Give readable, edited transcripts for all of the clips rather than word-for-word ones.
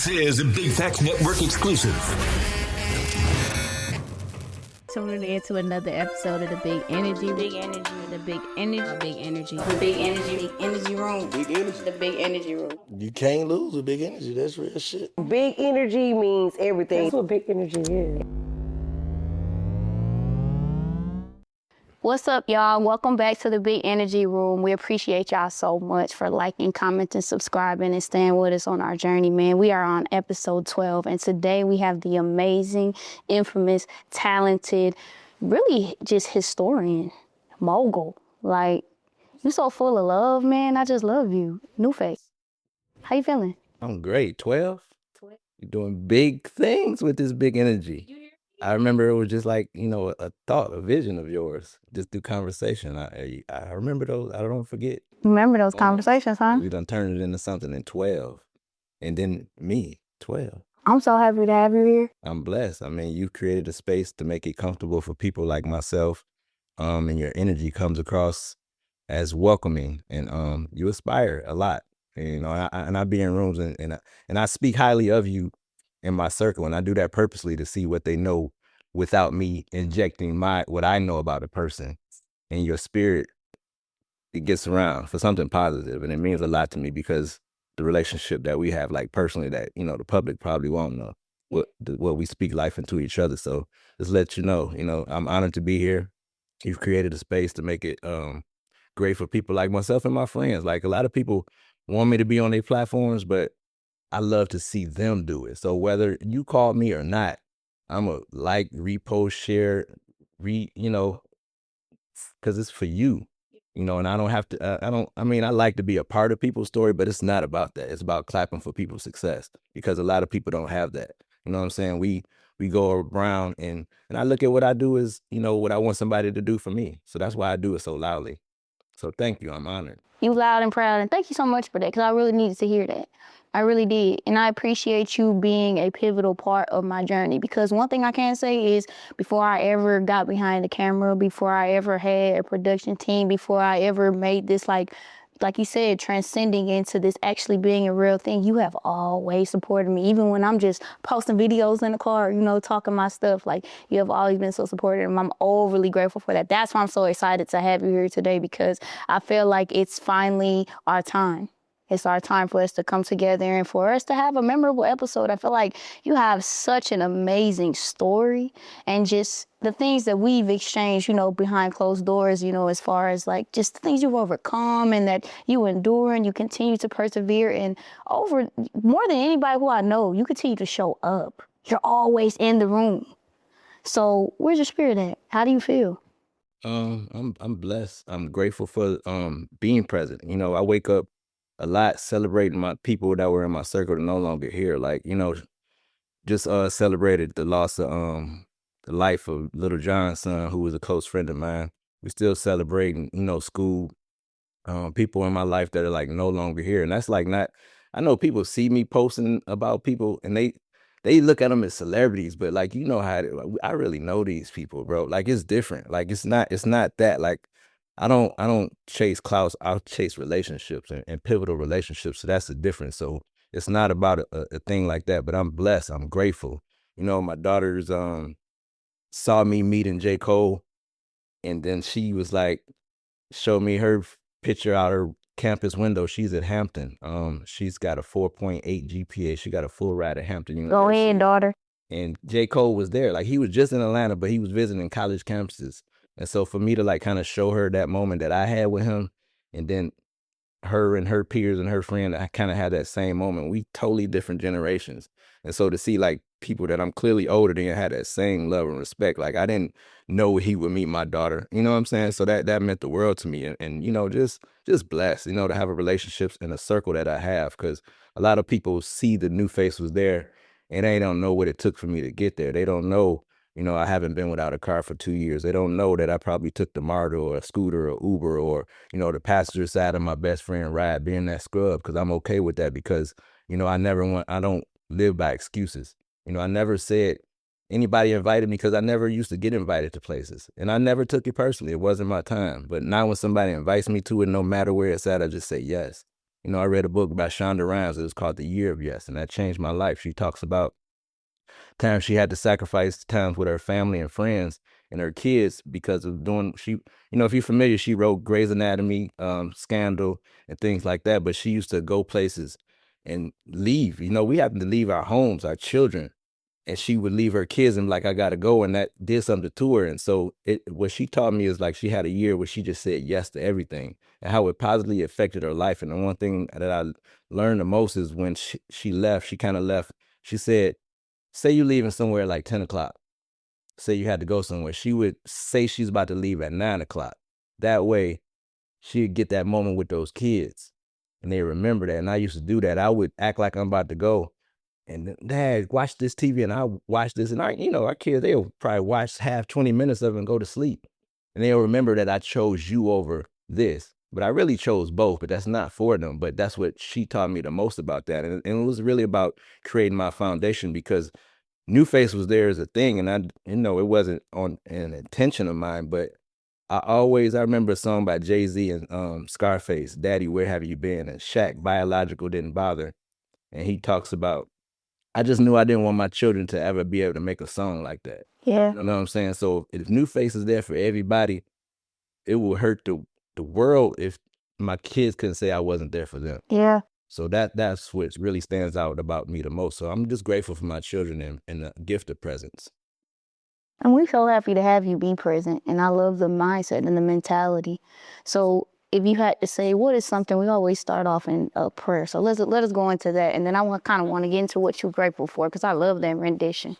This is a Big Facts Network exclusive. Tuning in to another episode of the Big Energy, the Big Energy Room, the Big Energy Room. You can't lose with big energy. That's real shit. Big energy means everything. That's what big energy is. What's up, y'all? Welcome back to the Big Energy Room. We appreciate y'all so much for liking, commenting, subscribing, and staying with us on our journey, man. We are on episode 12, and today we have the amazing, infamous, talented, really just historian, mogul. Like, you're so full of love, man. I just love you. NuFace. How you feeling? I'm great. 12? You're doing big things with this big energy. I remember it was just like, a thought, a vision of yours, just through conversation. I remember those. I don't forget. Remember those conversations, huh? We done turned it into something in 12. And then me, 12. I'm so happy to have you here. I'm blessed. I mean, you created a space to make it comfortable for people like myself. And your energy comes across as welcoming. And you aspire a lot. And, I be in rooms and I speak highly of you in my circle, and I do that purposely to see what they know without me injecting what I know about a person. And your spirit, it gets around for something positive, and it means a lot to me because the relationship that we have, like personally, that the public probably won't know what we speak life into each other. So just let you know, I'm honored to be here. You've created a space to make it great for people like myself and my friends. Like, a lot of people want me to be on their platforms, but I love to see them do it. So whether you call me or not, I'm a like, repost, share, because it's for you, and I don't have to, I like to be a part of people's story, but it's not about that. It's about clapping for people's success, because a lot of people don't have that. You know what I'm saying? We go around and I look at what I do as, what I want somebody to do for me. So that's why I do it so loudly. So thank you. I'm honored. You loud and proud, and thank you so much for that, because I really needed to hear that. I really did. And I appreciate you being a pivotal part of my journey, because one thing I can say is, before I ever got behind the camera, before I ever had a production team, before I ever made this, like you said, transcending into this actually being a real thing, you have always supported me. Even when I'm just posting videos in the car, talking my stuff, like, you have always been so supportive, and I'm overly grateful for that. That's why I'm so excited to have you here today, because I feel like it's finally our time. It's our time for us to come together and for us to have a memorable episode. I feel like you have such an amazing story, and just the things that we've exchanged, behind closed doors, as far as like just the things you've overcome and that you endure and you continue to persevere. And over more than anybody who I know, you continue to show up. You're always in the room. So where's your spirit at? How do you feel? I'm blessed. I'm grateful for being present. I wake up a lot celebrating my people that were in my circle that are no longer here. Like, just celebrated the loss of the life of Little John's son, who was a close friend of mine. We still celebrating, school people in my life that are like no longer here. And that's like not, I know people see me posting about people and they look at them as celebrities, but like, how I really know these people, bro. Like, it's different. Like, it's not that. Like, I don't chase clouts. I'll chase relationships and pivotal relationships. So that's the difference. So it's not about a thing like that, but I'm blessed. I'm grateful. My daughters saw me meeting J. Cole, and then she was like, showed me her picture out her campus window. She's at Hampton. She's got a 4.8 GPA. She got a full ride at Hampton University. Go ahead, daughter. And J. Cole was there. Like, he was just in Atlanta, but he was visiting college campuses. And so for me to like kind of show her that moment that I had with him, and then her and her peers and her friend, I kind of had that same moment. We totally different generations. And so to see like people that I'm clearly older than had that same love and respect, like, I didn't know he would meet my daughter. You know what I'm saying? So that meant the world to me. And just blessed, to have a relationships in a circle that I have, because a lot of people see the NuFace Was There and they don't know what it took for me to get there. They don't know, I haven't been without a car for 2 years. They don't know that I probably took the MARTA or a scooter or Uber or, the passenger side of my best friend ride, being that scrub, because I'm okay with that, because, I don't live by excuses. I never said anybody invited me, because I never used to get invited to places, and I never took it personally. It wasn't my time. But now when somebody invites me to it, no matter where it's at, I just say yes. You know, I read a book by Shonda Rhimes. It was called The Year of Yes, and that changed my life. She talks about times she had to sacrifice times with her family and friends and her kids because of doing, she, you know, if you're familiar, she wrote Grey's Anatomy, Scandal, and things like that. But she used to go places and leave. You know, we happened to leave our homes, our children, and she would leave her kids and like, I gotta go, and that did something to her. And so what she taught me is like she had a year where she just said yes to everything and how it positively affected her life. And the one thing that I learned the most is when she left, she kind of left. She said, say you leaving somewhere like 10 o'clock. Say you had to go somewhere. She would say she's about to leave at 9 o'clock. That way she'd get that moment with those kids and they remember that. And I used to do that. I would act like I'm about to go. And Dad, watch this TV, and I watch this. And our kids, they'll probably watch half 20 minutes of it and go to sleep. And they'll remember that I chose you over this. But I really chose both, but that's not for them. But that's what she taught me the most about that. And it was really about creating my foundation, because NuFace Was There as a thing. And it wasn't on an intention of mine, but I remember a song by Jay-Z and Scarface, Daddy, Where Have You Been? And Shaq, Biological Didn't Bother. And he talks about, I just knew I didn't want my children to ever be able to make a song like that. Yeah. You know what I'm saying? So if NuFace is there for everybody, it will hurt the world if my kids couldn't say I wasn't there for them. Yeah. So that's what really stands out about me the most. So I'm just grateful for my children and the gift of presence. And we're so happy to have you be present. And I love the mindset and the mentality. So if you had to say, what is something, we always start off in a prayer. So let us go into that. And then I want to get into what you're grateful for, because I love that rendition.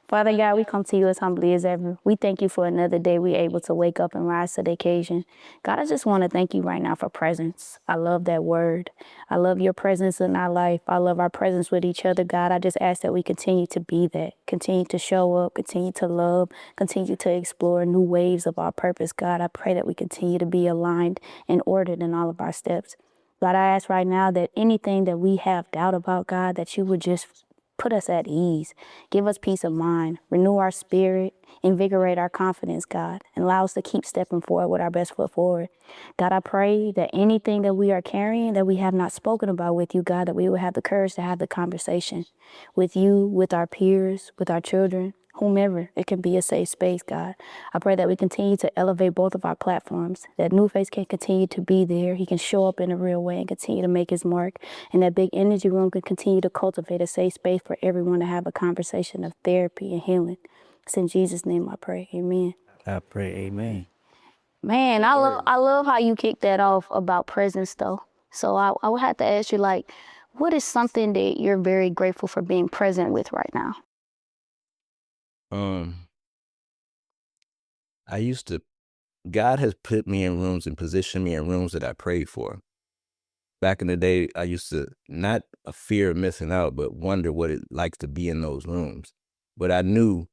Father God, we come to you as humbly as ever. We thank you for another day we're able to wake up and rise to the occasion. God, I just want to thank you right now for presence. I love that word. I love your presence in our life. I love our presence with each other, God. I just ask that we continue to be that, continue to show up, continue to love, continue to explore new waves of our purpose, God. I pray that we continue to be aligned and ordered in all of our steps. God, I ask right now that anything that we have doubt about, God, that you would just put us at ease. Give us peace of mind. Renew our spirit. Invigorate our confidence, God. And allow us to keep stepping forward with our best foot forward. God, I pray that anything that we are carrying that we have not spoken about with you, God, that we will have the courage to have the conversation with you, with our peers, with our children, whomever. It can be a safe space, God. I pray that we continue to elevate both of our platforms, that NuFace can continue to be there. He can show up in a real way and continue to make his mark. And that Big Energy Room can continue to cultivate a safe space for everyone to have a conversation of therapy and healing. It's in Jesus' name I pray. Amen. I pray, amen. Man, I love how you kicked that off about presence, though. So I would have to ask you, like, what is something that you're very grateful for being present with right now? God has put me in rooms and positioned me in rooms that I prayed for. Back in the day, I used to, not a fear of missing out, but wonder what it likes to be in those rooms. But I knew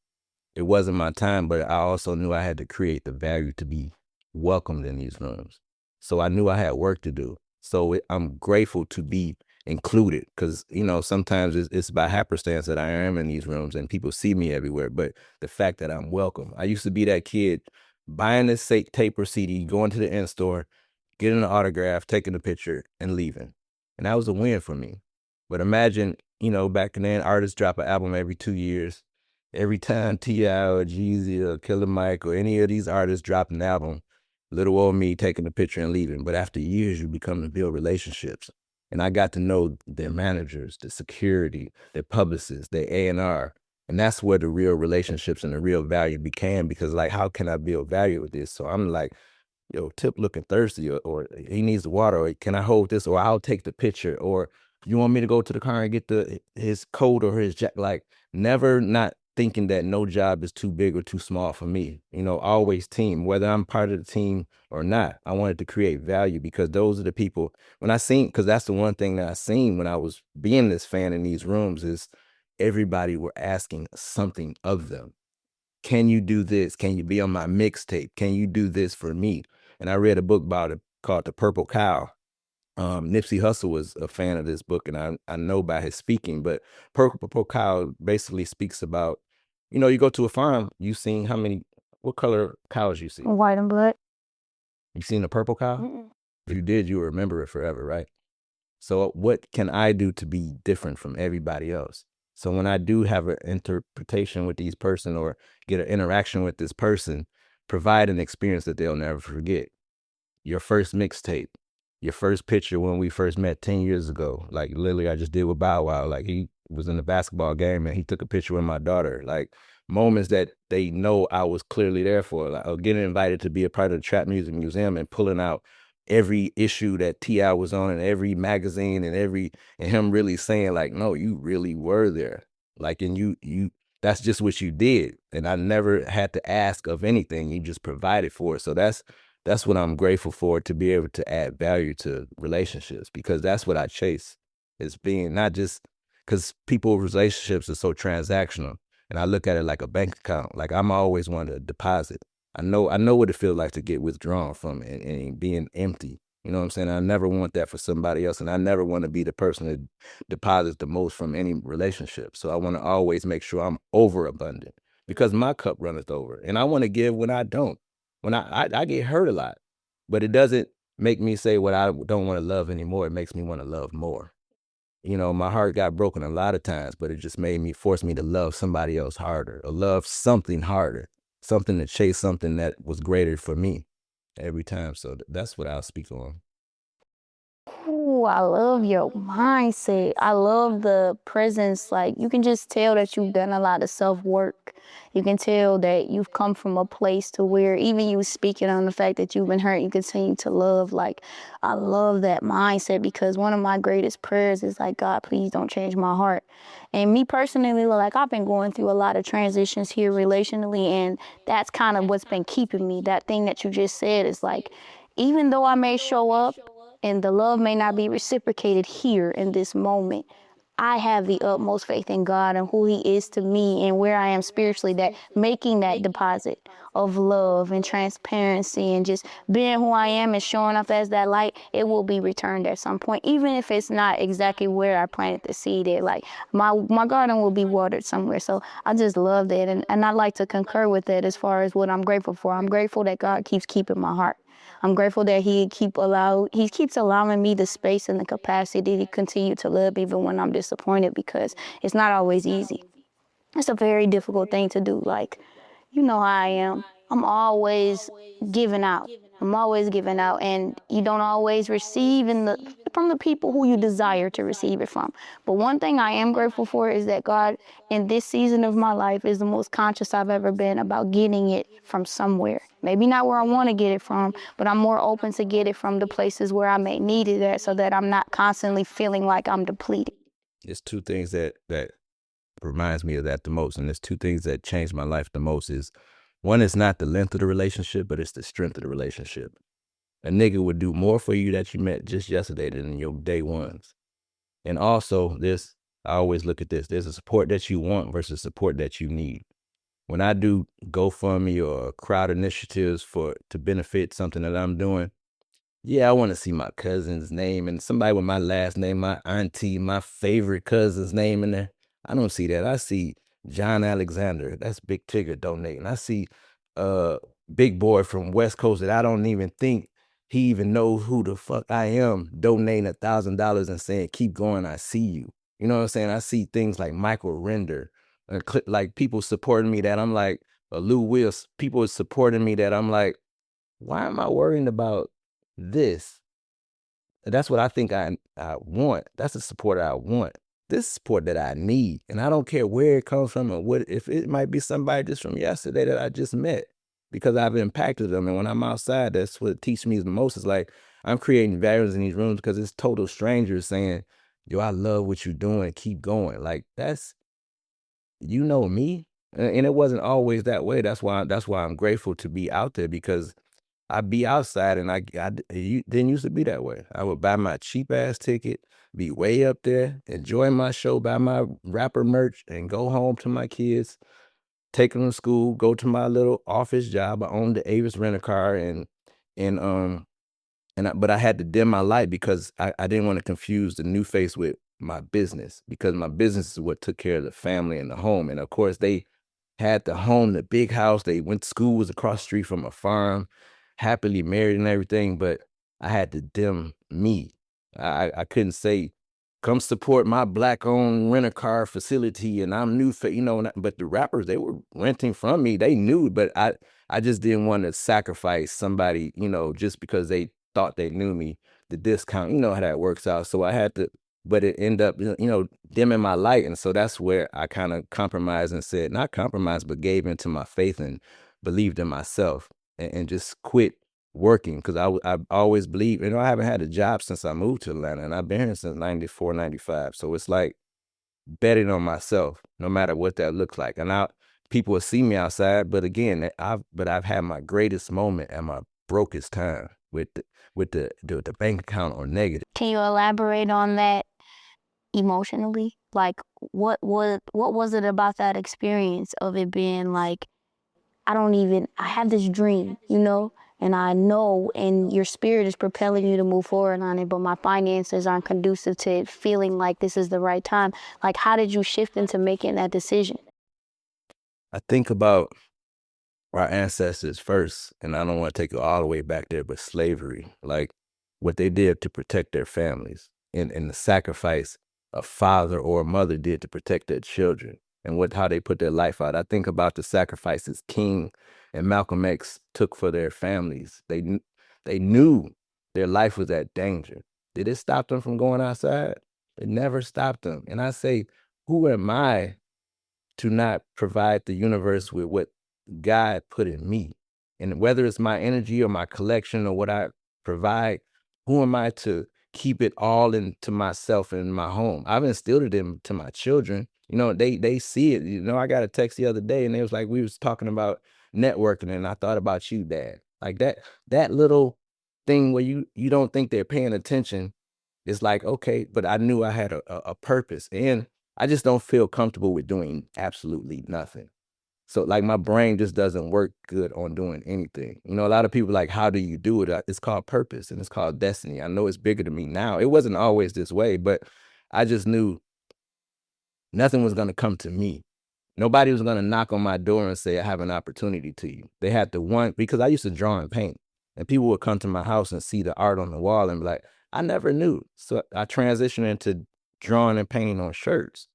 it wasn't my time, but I also knew I had to create the value to be welcomed in these rooms. So I knew I had work to do. So I'm grateful to be included, because, sometimes it's by happenstance that I am in these rooms and people see me everywhere. But the fact that I'm welcome. I used to be that kid buying this tape or CD, going to the in-store, getting an autograph, taking a picture, and leaving. And that was a win for me. But imagine, back then, artists drop an album every 2 years. Every time T.I. or Jeezy or Killer Mike or any of these artists drop an album, little old me taking a picture and leaving. But after years, you become to build relationships. And I got to know their managers, the security, their publicists, their A&R. And that's where the real relationships and the real value began, because, like, how can I build value with this? So I'm like, yo, Tip looking thirsty, or he needs the water, or can I hold this, or I'll take the picture, or you want me to go to the car and get his coat or his jacket? Like, never not thinking that no job is too big or too small for me. Always team, whether I'm part of the team or not. I wanted to create value, because those are the people, when I seen, because that's the one thing that I seen when I was being this fan in these rooms, is everybody were asking something of them. Can you do this? Can you be on my mixtape? Can you do this for me? And I read a book about it called The Purple Cow. Nipsey Hussle was a fan of this book, and I know by his speaking, but Purple Cow basically speaks about, you go to a farm, you seen what color cows you see? White and black. You seen a purple cow? Mm-mm. If you did, you remember it forever, right? So what can I do to be different from everybody else? So when I do have an interpretation with these person or get an interaction with this person, provide an experience that they'll never forget. Your first mixtape, your first picture when we first met 10 years ago. Like literally I just did with Bow Wow. Like he was in the basketball game and he took a picture with my daughter. Like moments that they know I was clearly there for. Like getting invited to be a part of the Trap Music Museum and pulling out every issue that T.I. was on and every magazine and him really saying like, no, you really were there. Like, and you that's just what you did. And I never had to ask of anything. You just provided for it. So that's what I'm grateful for, to be able to add value to relationships, because that's what I chase, is being not just, because people's relationships are so transactional, and I look at it like a bank account. Like I'm always wanting to deposit. I know what it feels like to get withdrawn from and being empty. You know what I'm saying? I never want that for somebody else, and I never want to be the person that deposits the most from any relationship. So I want to always make sure I'm overabundant, because my cup runneth over, and I want to give when I don't. When I get hurt a lot, but it doesn't make me say what I don't want to love anymore. It makes me want to love more. You know, my heart got broken a lot of times, but it just forced me to love somebody else harder, or love something harder, something to chase something that was greater for me every time. So that's what I'll speak on. Ooh, I love your mindset. I love the presence. Like, you can just tell that you've done a lot of self-work. You can tell that you've come from a place to where even you speaking on the fact that you've been hurt, you continue to love. Like, I love that mindset, because one of my greatest prayers is like, God, please don't change my heart. And me personally, like, I've been going through a lot of transitions here relationally, and that's kind of what's been keeping me. That thing that you just said is like, even though I may show up and the love may not be reciprocated here in this moment, I have the utmost faith in God and who he is to me and where I am spiritually, that making that deposit of love and transparency and just being who I am and showing up as that light, it will be returned at some point, even if it's not exactly where I planted the seed at. Like my garden will be watered somewhere. So I just love that. And I like to concur with that as far as what I'm grateful for. I'm grateful that God keeps keeping my heart. I'm grateful that he keeps allowing me the space and the capacity to continue to love even when I'm disappointed, because it's not always easy. It's a very difficult thing to do. Like, you know how I am. I'm always giving out. I'm always giving out, and you don't always receive from the people who you desire to receive it from. But one thing I am grateful for is that God, in this season of my life, is the most conscious I've ever been about getting it from somewhere. Maybe not where I want to get it from, but I'm more open to get it from the places where I may need it at, so that I'm not constantly feeling like I'm depleted. There's two things that reminds me of that the most, and there's two things that changed my life the most. Is one is not the length of the relationship, but it's the strength of the relationship. A nigga would do more for you that you met just yesterday than your day ones. And also I always look at this. There's a support that you want versus support that you need. When I do GoFundMe or crowd initiatives to benefit something that I'm doing, yeah, I want to see my cousin's name and somebody with my last name, my auntie, my favorite cousin's name in there. I don't see that. I see John Alexander. That's Big Tigger donating. I see Big Boy from West Coast that I don't even think he even knows who the fuck I am, donating $1,000 and saying, keep going, I see you. You know what I'm saying? I see things like Michael Render, like people supporting me that I'm like, Lou Wills, people supporting me that I'm like, why am I worrying about this? That's what I think I want. That's the support I want. This support that I need. And I don't care where it comes from or what, if it might be somebody just from yesterday that I just met, because I've impacted them. And when I'm outside, that's what teaches me the most. Is like, I'm creating values in these rooms because it's total strangers saying, yo, I love what you're doing. Keep going. Like, that's, you know me. And it wasn't always that way. That's why I'm grateful to be out there, because I'd be outside and didn't used to be that way. I would buy my cheap ass ticket, be way up there, enjoy my show, buy my rapper merch, and go home to my kids, take them to school, go to my little office job. I owned the Avis rent-a-car but I had to dim my light because I didn't want to confuse the NuFace with my business, because my business is what took care of the family and the home. And of course, they had the home, the big house. They went to school, was across the street from a farm, happily married and everything. But I had to dim me. I couldn't say, come support my Black-owned rent-a-car facility, and I'm NuFace, you know. But the rappers, they were renting from me. They knew, but I just didn't want to sacrifice somebody, you know, just because they thought they knew me. The discount, you know how that works out. So I had to, but it ended up, you know, dimming my light. And so that's where I kind of compromised and said, not compromised, but gave into my faith and believed in myself, and just quit working, because I always believe, you know, I haven't had a job since I moved to Atlanta, and I've been here since 94, 95. So it's like betting on myself, no matter what that looks like. And people will see me outside, but again, I've had my greatest moment at my brokest time with the bank account on negative. Can you elaborate on that emotionally? Like, what was it about that experience of it being like, I have this dream, you know, and I know, and your spirit is propelling you to move forward on it, but my finances aren't conducive to it feeling like this is the right time. Like, how did you shift into making that decision? I think about our ancestors first, and I don't want to take it all the way back there, but slavery, like what they did to protect their families, and the sacrifice a father or a mother did to protect their children, and how they put their life out. I think about the sacrifices King and Malcolm X took for their families. They knew their life was at danger. Did it stop them from going outside? It never stopped them. And I say, who am I to not provide the universe with what God put in me? And whether it's my energy or my collection or what I provide, who am I to keep it all into myself and my home? I've instilled it into my children. You know, they see it. You know, I got a text the other day, and it was like, we was talking about networking, and I thought about you, Dad. Like that little thing where you don't think they're paying attention is like, okay, but I knew I had a purpose, and I just don't feel comfortable with doing absolutely nothing. So like my brain just doesn't work good on doing anything. You know, a lot of people like, how do you do it? It's called purpose, and it's called destiny. I know it's bigger than me now. It wasn't always this way, but I just knew nothing was going to come to me. Nobody was going to knock on my door and say, I have an opportunity to you. They had to want, because I used to draw and paint, and people would come to my house and see the art on the wall and be like, I never knew. So I transitioned into drawing and painting on shirts.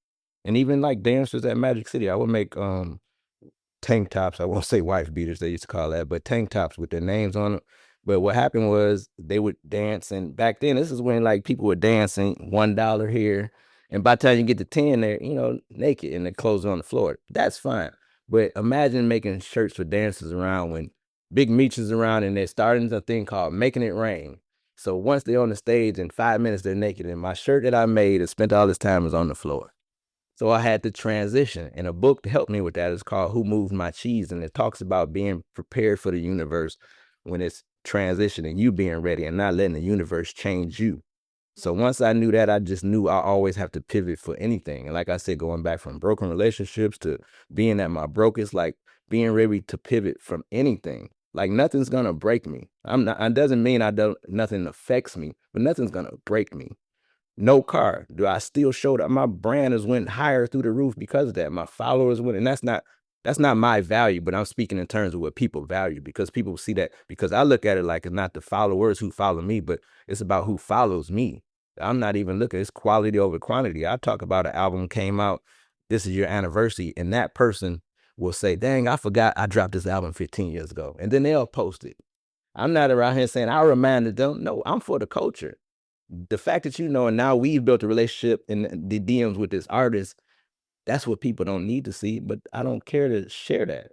And even like dancers at Magic City, I would make tank tops. I won't say wife beaters, they used to call that, but tank tops with their names on them. But what happened was they would dance, and back then, this is when like people were dancing, $1 here, and by the time you get to 10, they're, you know, naked and their clothes are on the floor. That's fine. But imagine making shirts for dancers around when Big Meech is around, and they're starting a thing called Making It Rain. So once they're on the stage, in 5 minutes they're naked, and my shirt that I made and spent all this time is on the floor. So I had to transition, and a book to help me with that is called Who Moved My Cheese, and it talks about being prepared for the universe when it's transitioning, you being ready and not letting the universe change you. So once I knew that, I just knew I always have to pivot for anything. And like I said, going back from broken relationships to being at my brokest, like being ready to pivot from anything. Like nothing's gonna break me. It doesn't mean nothing affects me, but nothing's gonna break me. No car. Do I still show that my brand has went higher through the roof because of that? My followers went, and that's not my value, but I'm speaking in terms of what people value, because people see that, because I look at it like it's not the followers who follow me, but it's about who follows me. I'm not even looking, it's quality over quantity. I talk about an album came out, this is your anniversary, and that person will say, dang, I forgot I dropped this album 15 years ago. And then they'll post it. I'm not around here saying I reminded them. No, I'm for the culture. The fact that you know, and now we've built a relationship in the DMs with this artist, that's what people don't need to see, but I don't care to share that.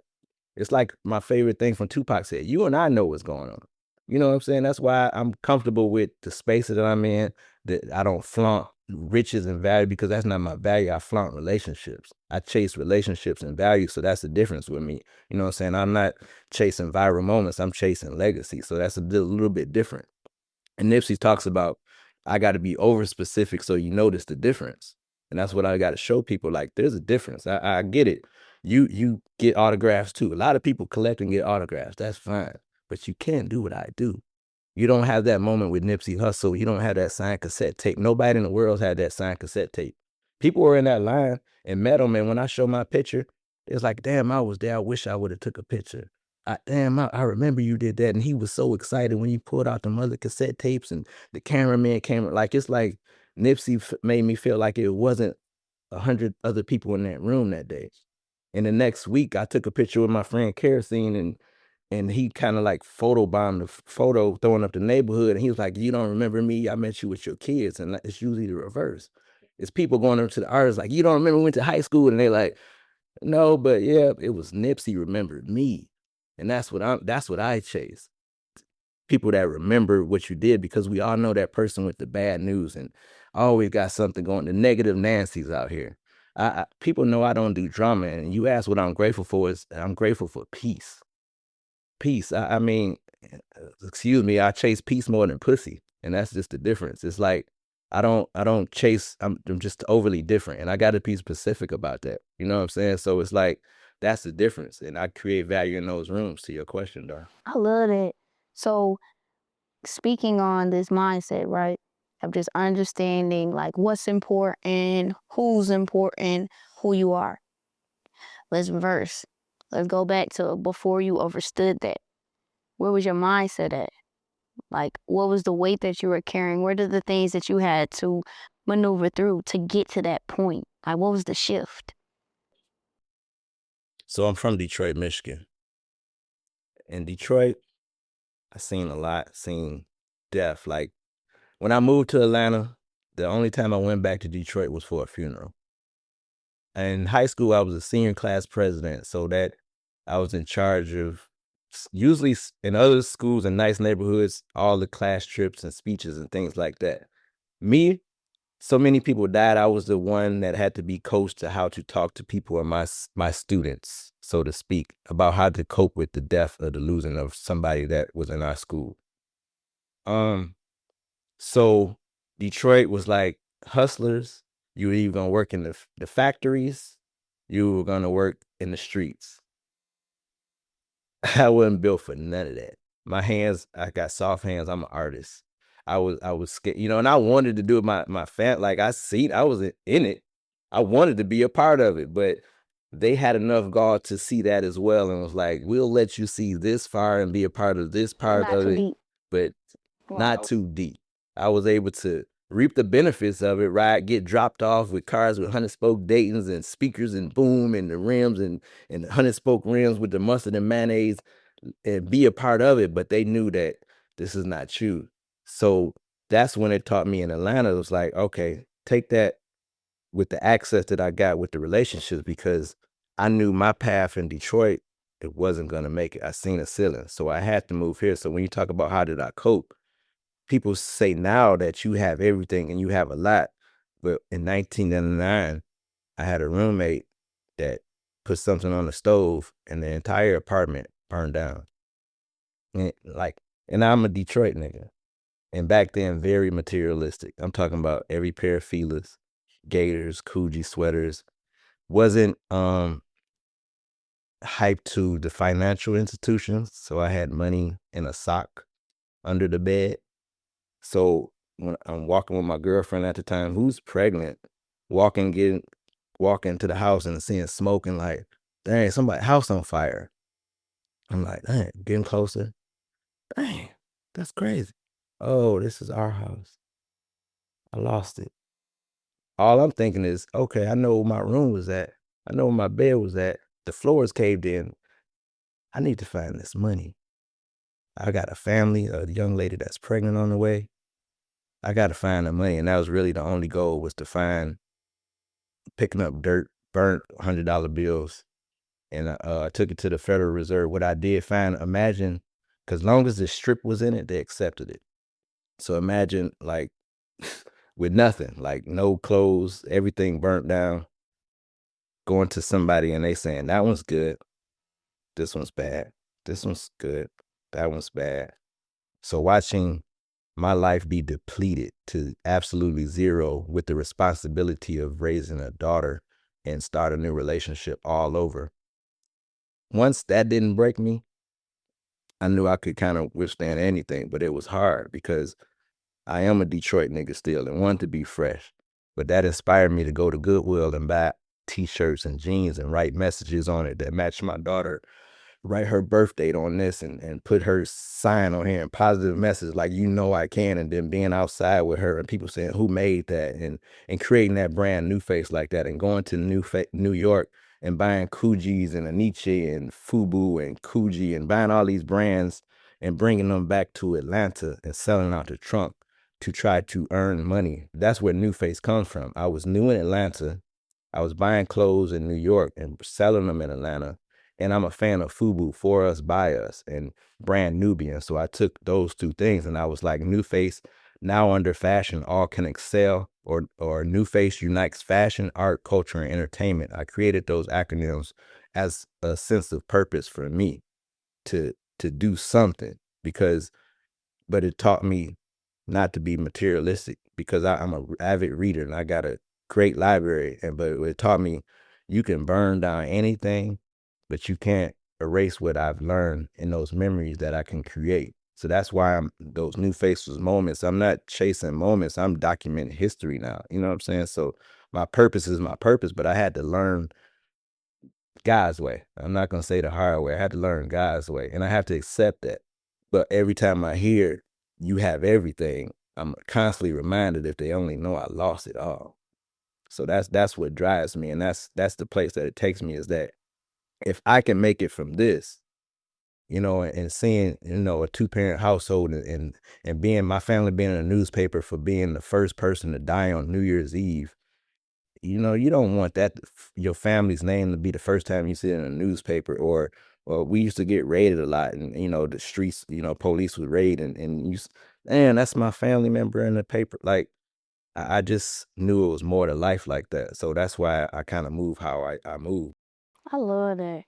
It's like my favorite thing from Tupac said, you and I know what's going on. You know what I'm saying? That's why I'm comfortable with the spaces that I'm in, that I don't flaunt riches and value, because that's not my value. I flaunt relationships. I chase relationships and value. So that's the difference with me. You know what I'm saying? I'm not chasing viral moments. I'm chasing legacy. So that's a little bit different. And Nipsey talks about, I got to be over specific so you notice the difference. And that's what I got to show people. Like, there's a difference. I get it. You get autographs too. A lot of people collect and get autographs. That's fine. But you can't do what I do. You don't have that moment with Nipsey Hussle. You don't have that signed cassette tape. Nobody in the world's had that signed cassette tape. People were in that line and met him. And when I show my picture, it's like, damn, I was there. I wish I would have took a picture. I remember you did that. And he was so excited when you pulled out the other cassette tapes and the cameraman came. Like, it's like Nipsey made me feel like it wasn't 100 other people in that room that day. And the next week, I took a picture with my friend Kerosene, and he kind of like photobombed the photo, throwing up the neighborhood. And he was like, "You don't remember me? I met you with your kids." And it's usually the reverse. It's people going up to the artists like, "You don't remember we went to high school?" And they like, "No, but yeah, it was Nipsey remembered me." And that's what I chase. People that remember what you did, because we all know that person with the bad news and always got something going. The negative Nancy's out here. People know I don't do drama, and you ask what I'm grateful for, is I'm grateful for peace. Peace. I mean, excuse me, I chase peace more than pussy, and that's just the difference. It's like I don't chase. I'm just overly different, and I got to be specific about that. You know what I'm saying? So it's like that's the difference, and I create value in those rooms. To your question, Dar. I love that. So speaking on this mindset, right, of just understanding like what's important, who's important, who you are. Let's reverse. Let's go back to before you understood that. Where was your mindset at? Like, what was the weight that you were carrying? What are the things that you had to maneuver through to get to that point? Like, what was the shift? So I'm from Detroit, Michigan. In Detroit, I seen a lot, seen death. Like when I moved to Atlanta, the only time I went back to Detroit was for a funeral. In high school, I was a senior class president, so that I was in charge of, usually in other schools in nice neighborhoods, all the class trips and speeches and things like that. Me, so many people died. I was the one that had to be coached to how to talk to people and my students, so to speak, about how to cope with the death or the losing of somebody that was in our school. So Detroit was like hustlers. You were either gonna work in the factories, you were gonna work in the streets. I wasn't built for none of that. My hands, I got soft hands. I'm an artist. I was scared, and I wanted to do it. My fan, like I was in it. I wanted to be a part of it, but they had enough gall to see that as well, and was like, "We'll let you see this far and be a part of this part Not of too it, deep. but not Wow. too deep." I was able to reap the benefits of it, right? Get dropped off with cars with 100-spoke Daytons and speakers and boom and the rims and 100-spoke rims with the mustard and mayonnaise, and be a part of it. But they knew that this is not you. So that's when it taught me in Atlanta. It was like, okay, take that with the access that I got with the relationships, because I knew my path in Detroit, it wasn't going to make it. I seen a ceiling. So I had to move here. So when you talk about how did I cope, people say now that you have everything and you have a lot. But in 1999, I had a roommate that put something on the stove and the entire apartment burned down. And I'm a Detroit nigga. And back then, very materialistic. I'm talking about every pair of feelers, Gators, Coogee sweaters. Wasn't hyped to the financial institutions. So I had money in a sock under the bed. So when I'm walking with my girlfriend at the time, who's pregnant, walking to the house and seeing smoke and like, dang, somebody's house on fire. I'm like, dang, getting closer. Dang, that's crazy. Oh, this is our house. I lost it. All I'm thinking is, okay, I know where my room was at. I know where my bed was at. The floor is caved in. I need to find this money. I got a family, a young lady that's pregnant on the way. I got to find the money. And that was really the only goal, was to picking up dirt, burnt $100 bills. And I took it to the Federal Reserve. What I did imagine, because long as the strip was in it, they accepted it. So imagine like with nothing, like no clothes, everything burnt down, going to somebody and they saying, that one's good, this one's bad, this one's good, that one's bad. So watching my life be depleted to absolutely zero with the responsibility of raising a daughter and start a new relationship all over. Once that didn't break me, I knew I could kind of withstand anything, but it was hard because I am a Detroit nigga still and wanted to be fresh. But that inspired me to go to Goodwill and buy t-shirts and jeans and write messages on it that matched my daughter write her birth date on this and put her sign on here and positive message like, you know, I can. And then being outside with her and people saying who made that, and creating that brand NuFace like that, and going to New York and buying Coogis and Aniche and Fubu and Coogee and buying all these brands and bringing them back to Atlanta and selling out the trunk to try to earn money. That's where NuFace comes from. I was new in Atlanta. I was buying clothes in New York and selling them in Atlanta. And I'm a fan of Fubu, For Us, By Us, and Brand Nubian. So I took those two things and I was like, NuFace, now under fashion, all can excel, or NuFace unites fashion, art, culture, and entertainment. I created those acronyms as a sense of purpose for me to do something, but it taught me not to be materialistic, because I'm a avid reader and I got a great library, but it taught me you can burn down anything, but you can't erase what I've learned in those memories that I can create. So that's why those NuFace Was moments. I'm not chasing moments. I'm documenting history now. You know what I'm saying? So my purpose is my purpose, but I had to learn God's way. I'm not going to say the hard way. I had to learn God's way, and I have to accept that. But every time I hear you have everything, I'm constantly reminded, if they only know I lost it all. So that's what drives me, and that's the place that it takes me, is that if I can make it from this, you know, and seeing, you know, a 2-parent household, and being, my family being in a newspaper for being the first person to die on New Year's Eve, you know, you don't want that, your family's name to be the first time you see it in a newspaper. Or we used to get raided a lot, and, you know, the streets, you know, police would raid, and man, that's my family member in the paper. Like, I just knew it was more to life like that. So that's why I kind of move how I move. I love that.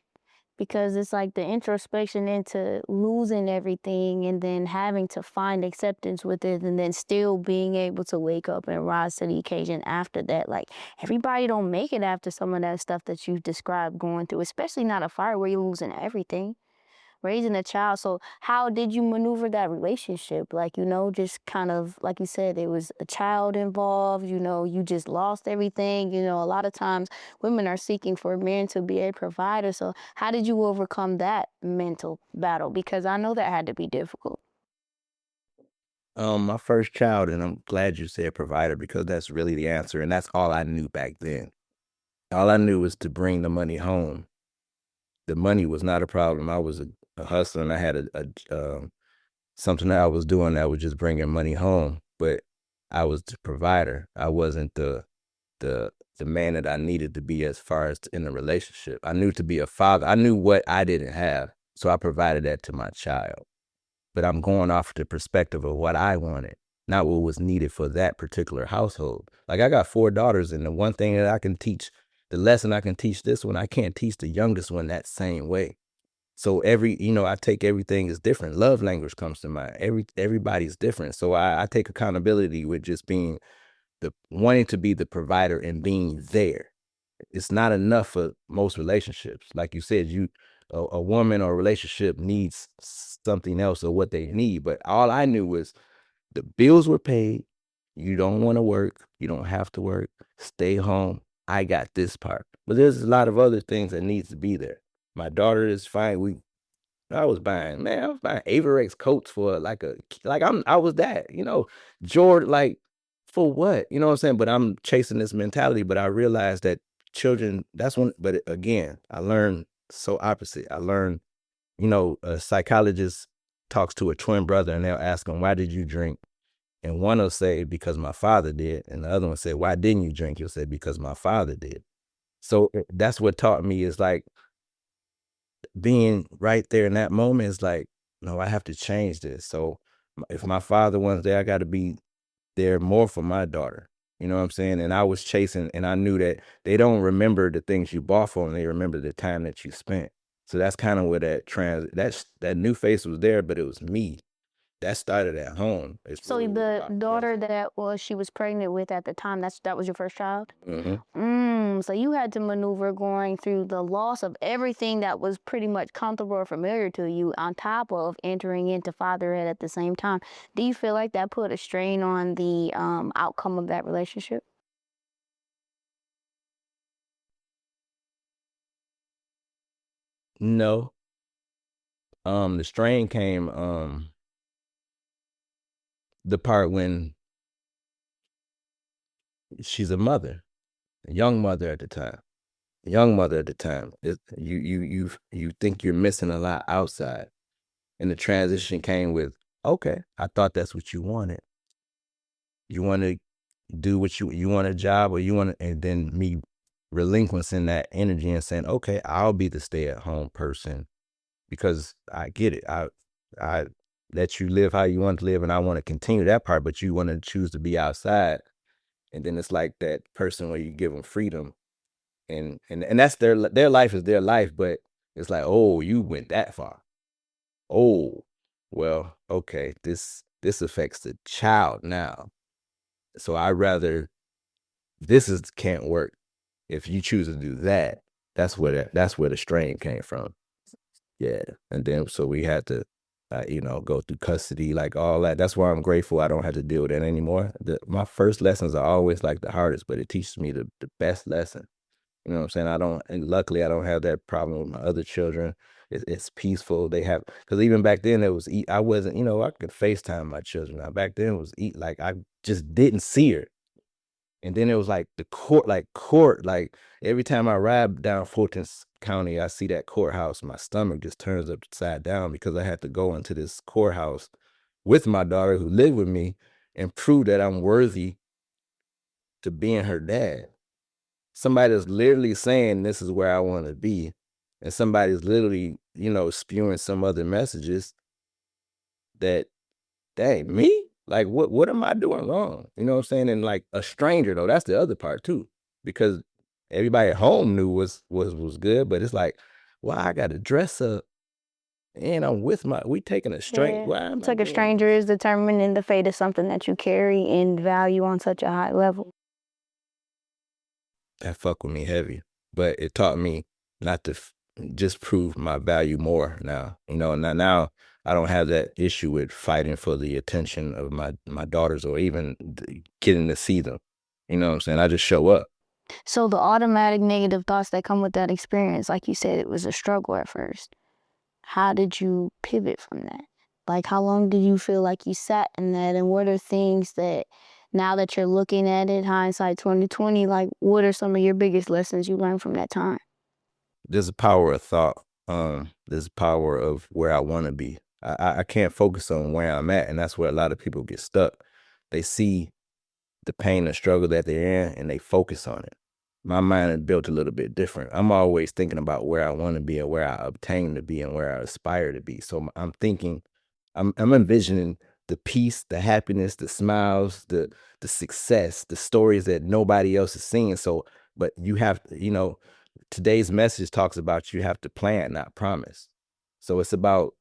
Because it's like the introspection into losing everything and then having to find acceptance with it, and then still being able to wake up and rise to the occasion after that. Like, everybody don't make it after some of that stuff that you've described going through, especially not a fire where you're losing everything, raising a child. So how did you maneuver that relationship? Like, you know, just kind of, like you said, there was a child involved, you know, you just lost everything. You know, a lot of times women are seeking for men to be a provider. So how did you overcome that mental battle? Because I know that had to be difficult. My first child, and I'm glad you said provider, because that's really the answer. And that's all I knew back then. All I knew was to bring the money home. The money was not a problem. I was a hustler, and I had something that I was doing that was just bringing money home. But I was the provider. I wasn't the man that I needed to be as far as in a relationship. I knew to be a father. I knew what I didn't have, so I provided that to my child. But I'm going off the perspective of what I wanted, not what was needed for that particular household. Like, I got 4 daughters, and the one thing that I can teach, the lesson I can teach this one, I can't teach the youngest one that same way. So you know, I take everything is different. Love language comes to mind. Everybody's different. So I take accountability with just being wanting to be the provider and being there. It's not enough for most relationships. Like you said, a woman or a relationship needs something else or what they need. But all I knew was the bills were paid. You don't want to work. You don't have to work. Stay home. I got this part. But there's a lot of other things that needs to be there. My daughter is fine. I was buying Averex coats for I was that, you know, Jordan, like, for what? You know what I'm saying? But I'm chasing this mentality, but I realized that children, but again, I learned so opposite. I learned, you know, a psychologist talks to a twin brother and they'll ask him, why did you drink? And one will say, because my father did. And the other one say, why didn't you drink? He'll say, because my father did. So that's what taught me, is like, being right there in that moment is like, no, I have to change this. So if my father wasn't there, I got to be there more for my daughter. You know what I'm saying? And I was chasing, and I knew that they don't remember the things you bought for them. They remember the time that you spent. So that's kind of where that NuFace was there, but it was me. That started at home. So the daughter that she was pregnant with at the time, that was your first child? So you had to maneuver going through the loss of everything that was pretty much comfortable or familiar to you, on top of entering into fatherhood at the same time. Do you feel like that put a strain on the outcome of that relationship? No, The strain came the part when she's a mother, a young mother at the time. You think you're missing a lot outside. And the transition came with, okay, I thought that's what you wanted. You want to do what you want a job, or you want to, and then me relinquishing that energy and saying, okay, I'll be the stay-at-home person because I get it. I let you live how you want to live, and I want to continue that part, but you want to choose to be outside. And then it's like that person where you give them freedom, and that's their life is their life, but it's like, oh, you went that far. Oh, well, okay, this affects the child now. So I rather can't work. If you choose to do that, that's where the strain came from. Yeah, and then so we had to, go through custody, like all that. That's why I'm grateful I don't have to deal with that anymore. My first lessons are always like the hardest, but it teaches me the best lesson. You know what I'm saying? And luckily I don't have that problem with my other children. It's peaceful. They have, because even back then I wasn't, I could FaceTime my children. Now back then it was like I just didn't see her. And then it was like the court, like every time I ride down Fulton County, I see that courthouse, my stomach just turns upside down because I had to go into this courthouse with my daughter who lived with me and prove that I'm worthy to being her dad. Somebody that's literally saying this is where I want to be, and somebody's literally, spewing some other messages that, dang, me? Like, what am I doing wrong? You know what I'm saying? And like a stranger though, that's the other part too, because everybody at home knew was good, but it's like, well, I got to dress up, and I'm with we taking a stranger. Yeah. It's like a stranger is determining the fate of something that you carry and value on such a high level. That fuck with me heavy, but it taught me not to just prove my value more now. Now I don't have that issue with fighting for the attention of my daughters, or even getting to see them. You know what I'm saying? I just show up. So the automatic negative thoughts that come with that experience, like you said, it was a struggle at first. How did you pivot from that? Like, how long did you feel like you sat in that? And what are things that, now that you're looking at it, hindsight 2020, like, what are some of your biggest lessons you learned from that time? There's a power of thought. There's a power of where I want to be. I can't focus on where I'm at, and that's where a lot of people get stuck. They see the pain and struggle that they're in, and they focus on it. My mind is built a little bit different. I'm always thinking about where I want to be, and where I obtain to be, and where I aspire to be. So I'm thinking, I'm envisioning the peace, the happiness, the smiles, the success, the stories that nobody else is seeing. So, but you have to, today's message talks about you have to plan, not promise. So it's about,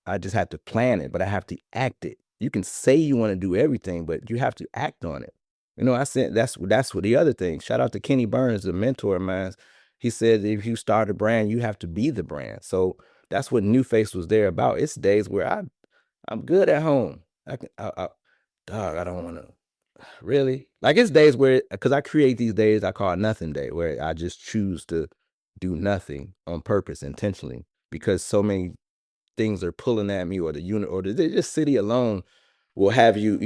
I just have to plan it, but I have to act it. You can say you want to do everything, but you have to act on it. I said that's what the other thing. Shout out to Kenny Burns, a mentor of mine. He said if you start a brand, you have to be the brand. So that's what NuFace was there about. It's days where I'm good at home. Dog, I don't want to really. Like, it's days where, because I create these days I call nothing day, where I just choose to do nothing on purpose, intentionally, because so many things are pulling at me, or the unit, or just city alone will have you,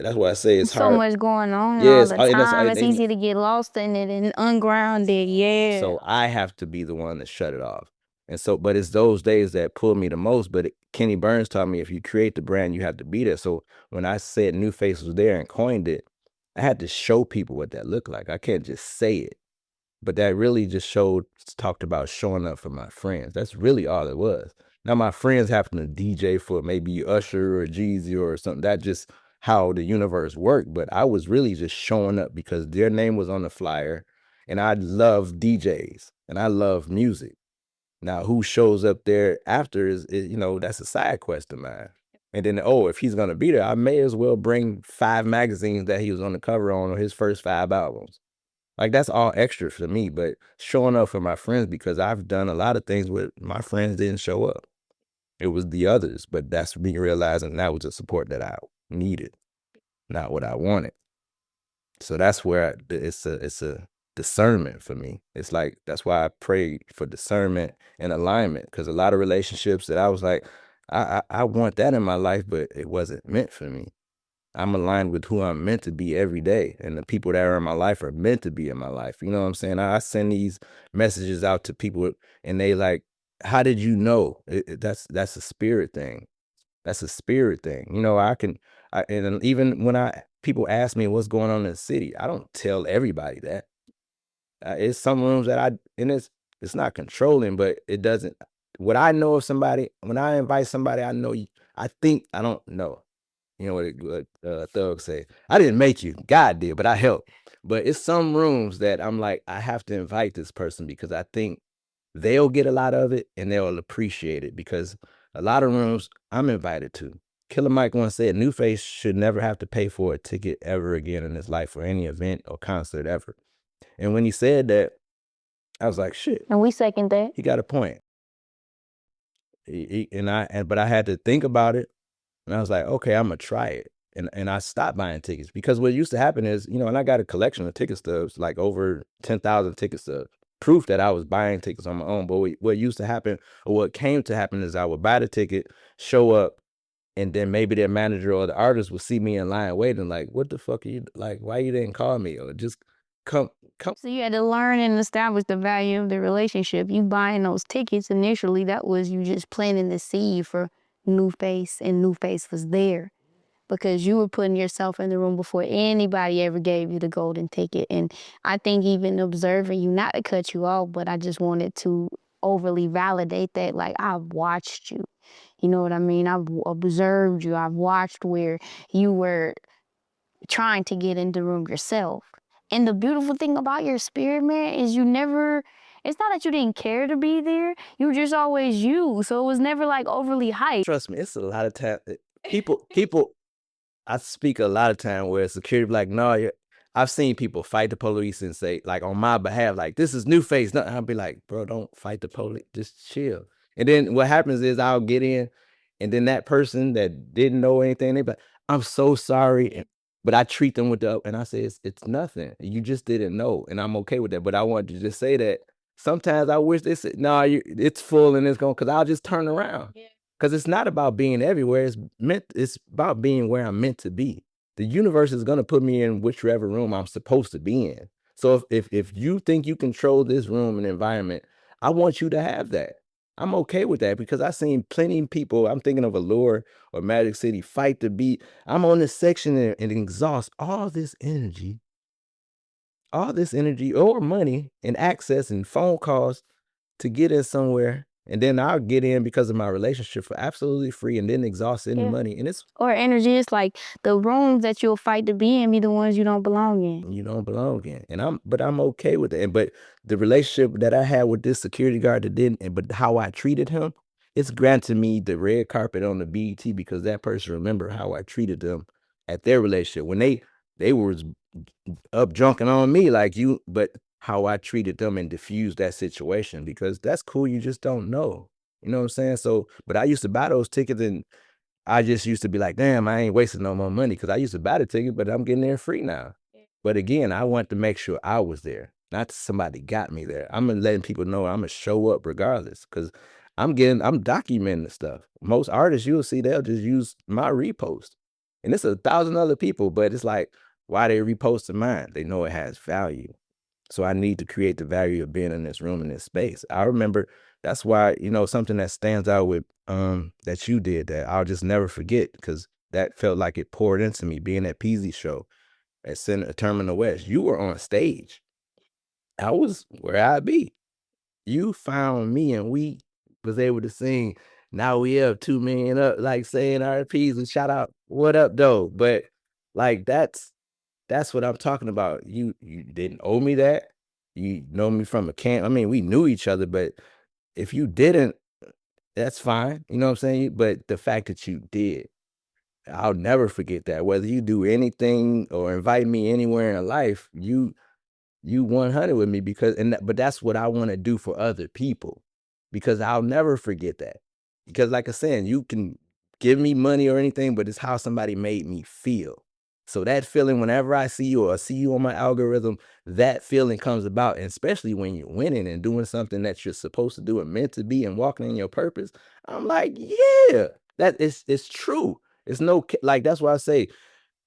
that's why I say it's So hard. much going on Yes, all the time. It's easy to get lost in it and ungrounded. Yeah. So I have to be the one to shut it off. And so, but it's those days that pull me the most. But Kenny Burns taught me, if you create the brand, you have to be there. So when I said NuFace Was There and coined it, I had to show people what that looked like. I can't just say it. But that really just talked about showing up for my friends. That's really all it was. Now my friends happen to DJ for maybe Usher or Jeezy or something. That's just how the universe worked. But I was really just showing up because their name was on the flyer, and I love DJs and I love music. Now who shows up there after is that's a side quest of mine. And then, if he's gonna be there, I may as well bring 5 magazines that he was on the cover on, or his first 5 albums. Like, that's all extra for me, but showing up for my friends, because I've done a lot of things where my friends didn't show up. It was the others, but that's me realizing that was the support that I needed, not what I wanted. So that's where it's a discernment for me. It's like, that's why I prayed for discernment and alignment, because a lot of relationships that I was like, I want that in my life, but it wasn't meant for me. I'm aligned with who I'm meant to be every day, and the people that are in my life are meant to be in my life. You know what I'm saying? I send these messages out to people, and they like, how did you know? That's a spirit thing. That's a spirit thing. You know, and even when people ask me what's going on in the city, I don't tell everybody that. It's some rooms and it's not controlling, but it doesn't. What I know of somebody, when I invite somebody, I know I don't know. You know what Thug say? I didn't make you, God did, but I helped. But it's some rooms that I'm like, I have to invite this person because I think they'll get a lot of it and they'll appreciate it, because a lot of rooms I'm invited to. Killer Mike once said, NuFace should never have to pay for a ticket ever again in his life for any event or concert ever. And when he said that, I was like, shit. And we second that. He got a point. But I had to think about it, and I was like, okay, I'm gonna try it. And I stopped buying tickets, because what used to happen is, you know, and I got a collection of ticket stubs, like over 10,000 ticket stubs, proof that I was buying tickets on my own. But what used to happen, or what came to happen, is I would buy the ticket, show up, and then maybe their manager or the artist would see me in line waiting, like, what the fuck are you, like, why you didn't call me? Or just come. So you had to learn and establish the value of the relationship. You buying those tickets initially, that was you just planting the seed for NuFace, and NuFace was there because you were putting yourself in the room before anybody ever gave you the golden ticket. And I think even observing you, not to cut you off, but I just wanted to overly validate that, like, I've watched you. You know what I mean? I've observed you. I've watched where you were trying to get in the room yourself. And the beautiful thing about your spirit, man, is it's not that you didn't care to be there. You were just always you. So it was never like overly hyped. Trust me, it's a lot of time. People, I speak a lot of time where security be like, no, I've seen people fight the police and say, like, on my behalf, like, this is NuFace. No, I'll be like, bro, don't fight the police. Just chill. And then what happens is I'll get in, and then that person that didn't know anything, they be like, I'm so sorry. But I treat them and I say, it's nothing. You just didn't know. And I'm okay with that. But I wanted to just say that sometimes I wish they said, no, it's full and it's going, because I'll just turn around. Yeah. Because it's not about being everywhere. It's about being where I'm meant to be. The universe is going to put me in whichever room I'm supposed to be in. So if you think you control this room and environment, I want you to have that. I'm okay with that, because I've seen plenty of people, I'm thinking of Allure or Magic City, fight the beat. I'm on this section and exhaust all this energy or money and access and phone calls to get in somewhere. And then I'll get in because of my relationship for absolutely free, and then exhaust any money. And or energy. It's like the rooms that you'll fight to be in be the ones you don't belong in. You don't belong in. And I'm okay with it. But the relationship that I had with this security guard but how I treated him, it's granted me the red carpet on the BET, because that person remember how I treated them at their relationship. When they was up junking on me like you, but how I treated them and diffused that situation, because that's cool. You just don't know. You know what I'm saying? So, but I used to buy those tickets, and I just used to be like, damn, I ain't wasting no more money, because I used to buy the ticket, but I'm getting there free now. Yeah. But again, I want to make sure I was there, not somebody got me there. I'm letting people know I'm gonna show up regardless, because I'm documenting the stuff. Most artists you'll see, they'll just use my repost, and it's 1,000 other people, but it's like, why they reposting mine? They know it has value. So I need to create the value of being in this room, in this space. I remember, that's why, you know, something that stands out with that you did that I'll just never forget, because that felt like it poured into me, being at Peasy's show at Terminal West. You were on stage. I was where I'd be. You found me, and we was able to sing Now We Up 2 Million Up, like saying RPs and shout out, what up, though? But like, that's what I'm talking about. You didn't owe me that. You know me from a camp. I mean, we knew each other, but if you didn't, that's fine. You know what I'm saying? But the fact that you did, I'll never forget that. Whether you do anything or invite me anywhere in life, you 100 with me, but that's what I want to do for other people, because I'll never forget that. Because like I said, you can give me money or anything, but it's how somebody made me feel. So that feeling, whenever I see you or see you on my algorithm, that feeling comes about, and especially when you're winning and doing something that you're supposed to do and meant to be and walking in your purpose. I'm like, yeah, that is, it's true. It's like, that's why I say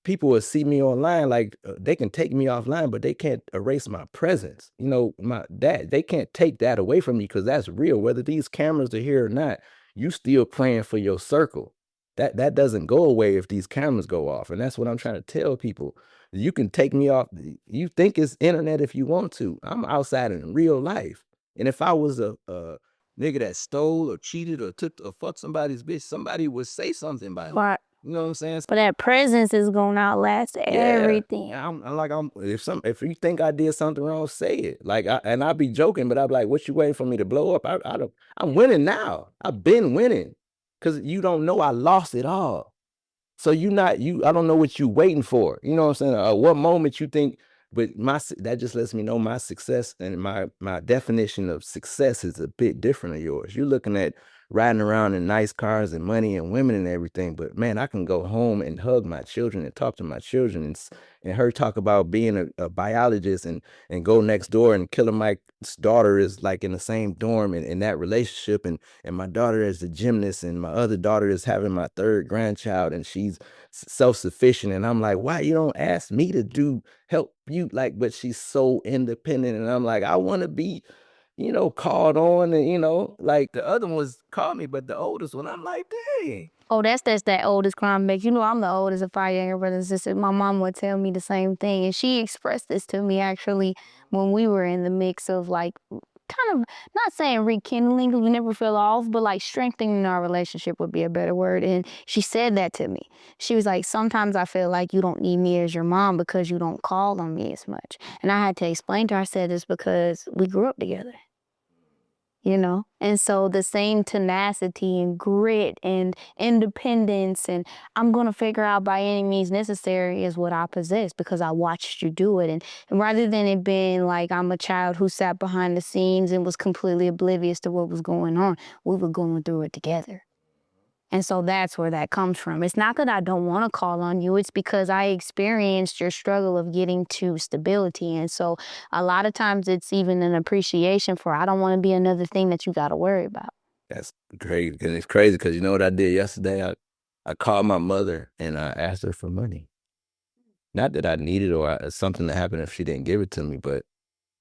people will see me online, like they can take me offline, but they can't erase my presence. You know, they can't take that away from me, because that's real. Whether these cameras are here or not, you still playing for your circle. That doesn't go away if these cameras go off. And that's what I'm trying to tell people. You can take me off. You think it's internet if you want to. I'm outside in real life. And if I was a nigga that stole or cheated or took or fucked somebody's bitch, somebody would say something about it. Right. You know what I'm saying? But that presence is gonna outlast everything. I'm like, if you think I did something wrong, say it. Like, and I'd be joking, but I'd be like, what you waiting for me to blow up? I'm winning now. I've been winning, because you don't know I lost it all. So I don't know what you waiting for. You know what I'm saying? What moment you think, but that just lets me know my success and my definition of success is a bit different than yours. You're looking at riding around in nice cars and money and women and everything, but man, I can go home and hug my children and talk to my children and her talk about being a biologist and go next door, and Killer Mike's daughter is like in the same dorm and in that relationship, and my daughter is a gymnast, and my other daughter is having my third grandchild, and she's self-sufficient. And I'm like, why you don't ask me to help you? Like, but she's so independent, and I'm like, I want to be, called on, and like the other ones call me, but the oldest one, I'm like, dang. Oh, that's that oldest crime mix. You know, I'm the oldest of 5 younger brothers and sisters. My mom would tell me the same thing, and she expressed this to me actually when we were in the mix of like kind of not saying rekindling, because we never fell off, but like strengthening our relationship would be a better word. And she said that to me. She was like, sometimes I feel like you don't need me as your mom because you don't call on me as much. And I had to explain to her, I said, it's because we grew up together. And so the same tenacity and grit and independence and I'm going to figure out by any means necessary is what I possess because I watched you do it. And rather than it being like I'm a child who sat behind the scenes and was completely oblivious to what was going on, we were going through it together. And so that's where that comes from. It's not that I don't want to call on you. It's because I experienced your struggle of getting to stability. And so a lot of times it's even an appreciation for I don't want to be another thing that you got to worry about. That's great. And it's crazy because you know what I did yesterday? I called my mother and I asked her for money. Not that I needed or something that happened if she didn't give it to me, but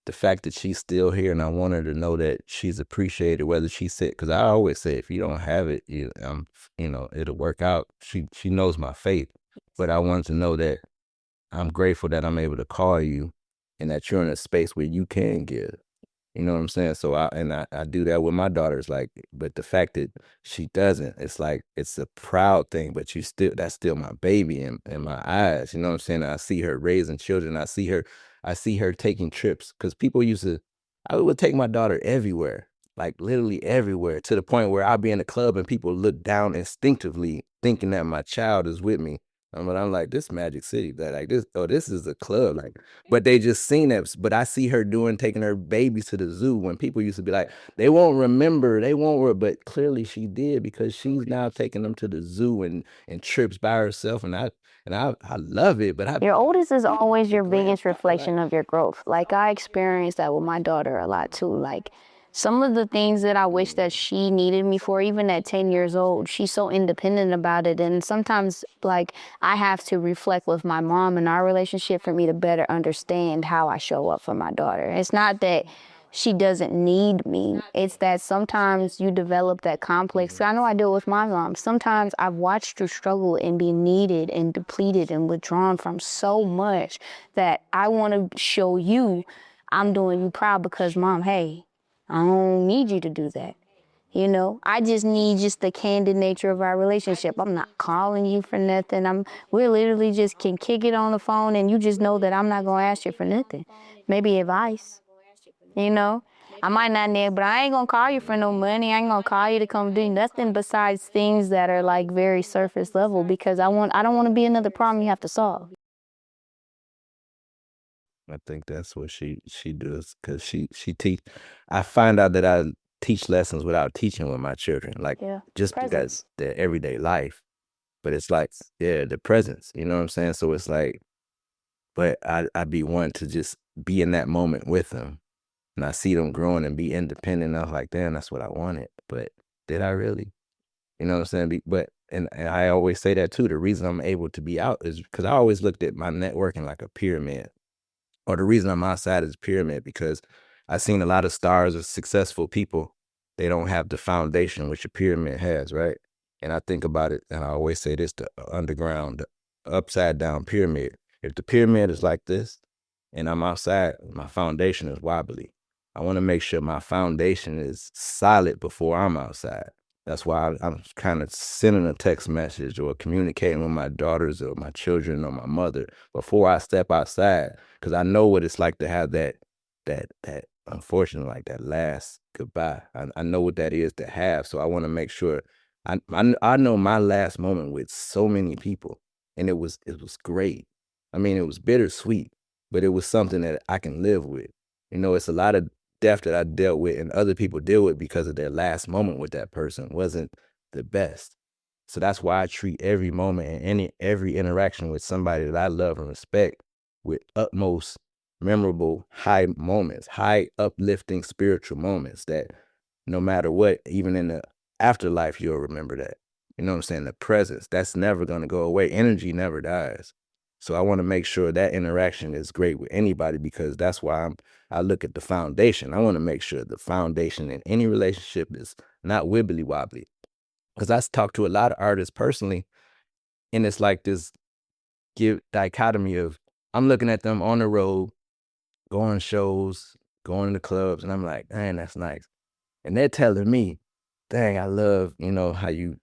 the fact that she's still here, and I want her to know that she's appreciated, whether she said, because I always say, if you don't have it, it'll work out. She knows my faith, but I wanted to know that I'm grateful that I'm able to call you and that you're in a space where you can give. You know what I'm saying? So I do that with my daughters, like, but the fact that she doesn't, it's like, it's a proud thing, but that's still my baby in my eyes. You know what I'm saying? I see her raising children. I see her taking trips, because I would take my daughter everywhere, like literally everywhere, to the point where I'll be in a club and people look down instinctively thinking that my child is with me. But I'm like, this Magic City, that like this is a club, like, but they just seen it. But I see her taking her babies to the zoo when people used to be like, they won't remember, but clearly she did, because she's now taking them to the zoo and trips by herself, and I love it. But your oldest is always your biggest reflection of your growth. Like I experienced that with my daughter a lot too. Like some of the things that I wish that she needed me for, even at 10 years old, she's so independent about it. And sometimes like I have to reflect with my mom and our relationship for me to better understand how I show up for my daughter. It's not that she doesn't need me. It's that sometimes you develop that complex. I know I do it with my mom. Sometimes I've watched her struggle and be needed and depleted and withdrawn from so much that I want to show you I'm doing you proud because, Mom, hey, I don't need you to do that. I just need the candid nature of our relationship. I'm not calling you for nothing. We literally just can kick it on the phone, and you just know that I'm not going to ask you for nothing. Maybe advice. I might not need, but I ain't gonna call you for no money. I ain't gonna call you to come do nothing besides things that are like very surface level, because I don't want to be another problem you have to solve. I think that's what she does, because she teach. I find out that I teach lessons without teaching with my children, like just Presence. because their everyday life. but it's like, yeah, the presence, you know what I'm saying? So it's like, but I'd be one to just be in that moment with them. And I see them growing and be independent. I was like, damn, that's what I wanted. But did I really? You know what I'm saying? But and I always say that too. The reason I'm able to be out is because I always looked at my networking like a pyramid. Or the reason I'm outside is pyramid because I've seen a lot of stars of successful people. They don't have the foundation which a pyramid has, right? And I think about it, and I always say this: the underground, the upside down pyramid. If the pyramid is like this, and I'm outside, my foundation is wobbly. I want to make sure my foundation is solid before I'm outside. That's why I'm kind of sending a text message or communicating with my daughters or my children or my mother before I step outside, because I know what it's like to have that unfortunately, like that last goodbye. I know what that is to have, so I want to make sure. I know my last moment with so many people, and it was great. I mean, it was bittersweet, but it was something that I can live with. You know, it's a lot of death that I dealt with and other people deal with because of their last moment with that person wasn't the best. So that's why I treat every moment and every interaction with somebody that I love and respect with utmost memorable high moments, high uplifting spiritual moments that no matter what, even in the afterlife, you'll remember that. You know what I'm saying? The presence, that's never going to go away. Energy never dies. So I want to make sure that interaction is great with anybody because that's why I look at the foundation. I want to make sure the foundation in any relationship is not wibbly wobbly. Because I talk to a lot of artists personally, and it's like this dichotomy of I'm looking at them on the road, going shows, going to clubs, and I'm like, man, that's nice. And they're telling me, dang, I love, how you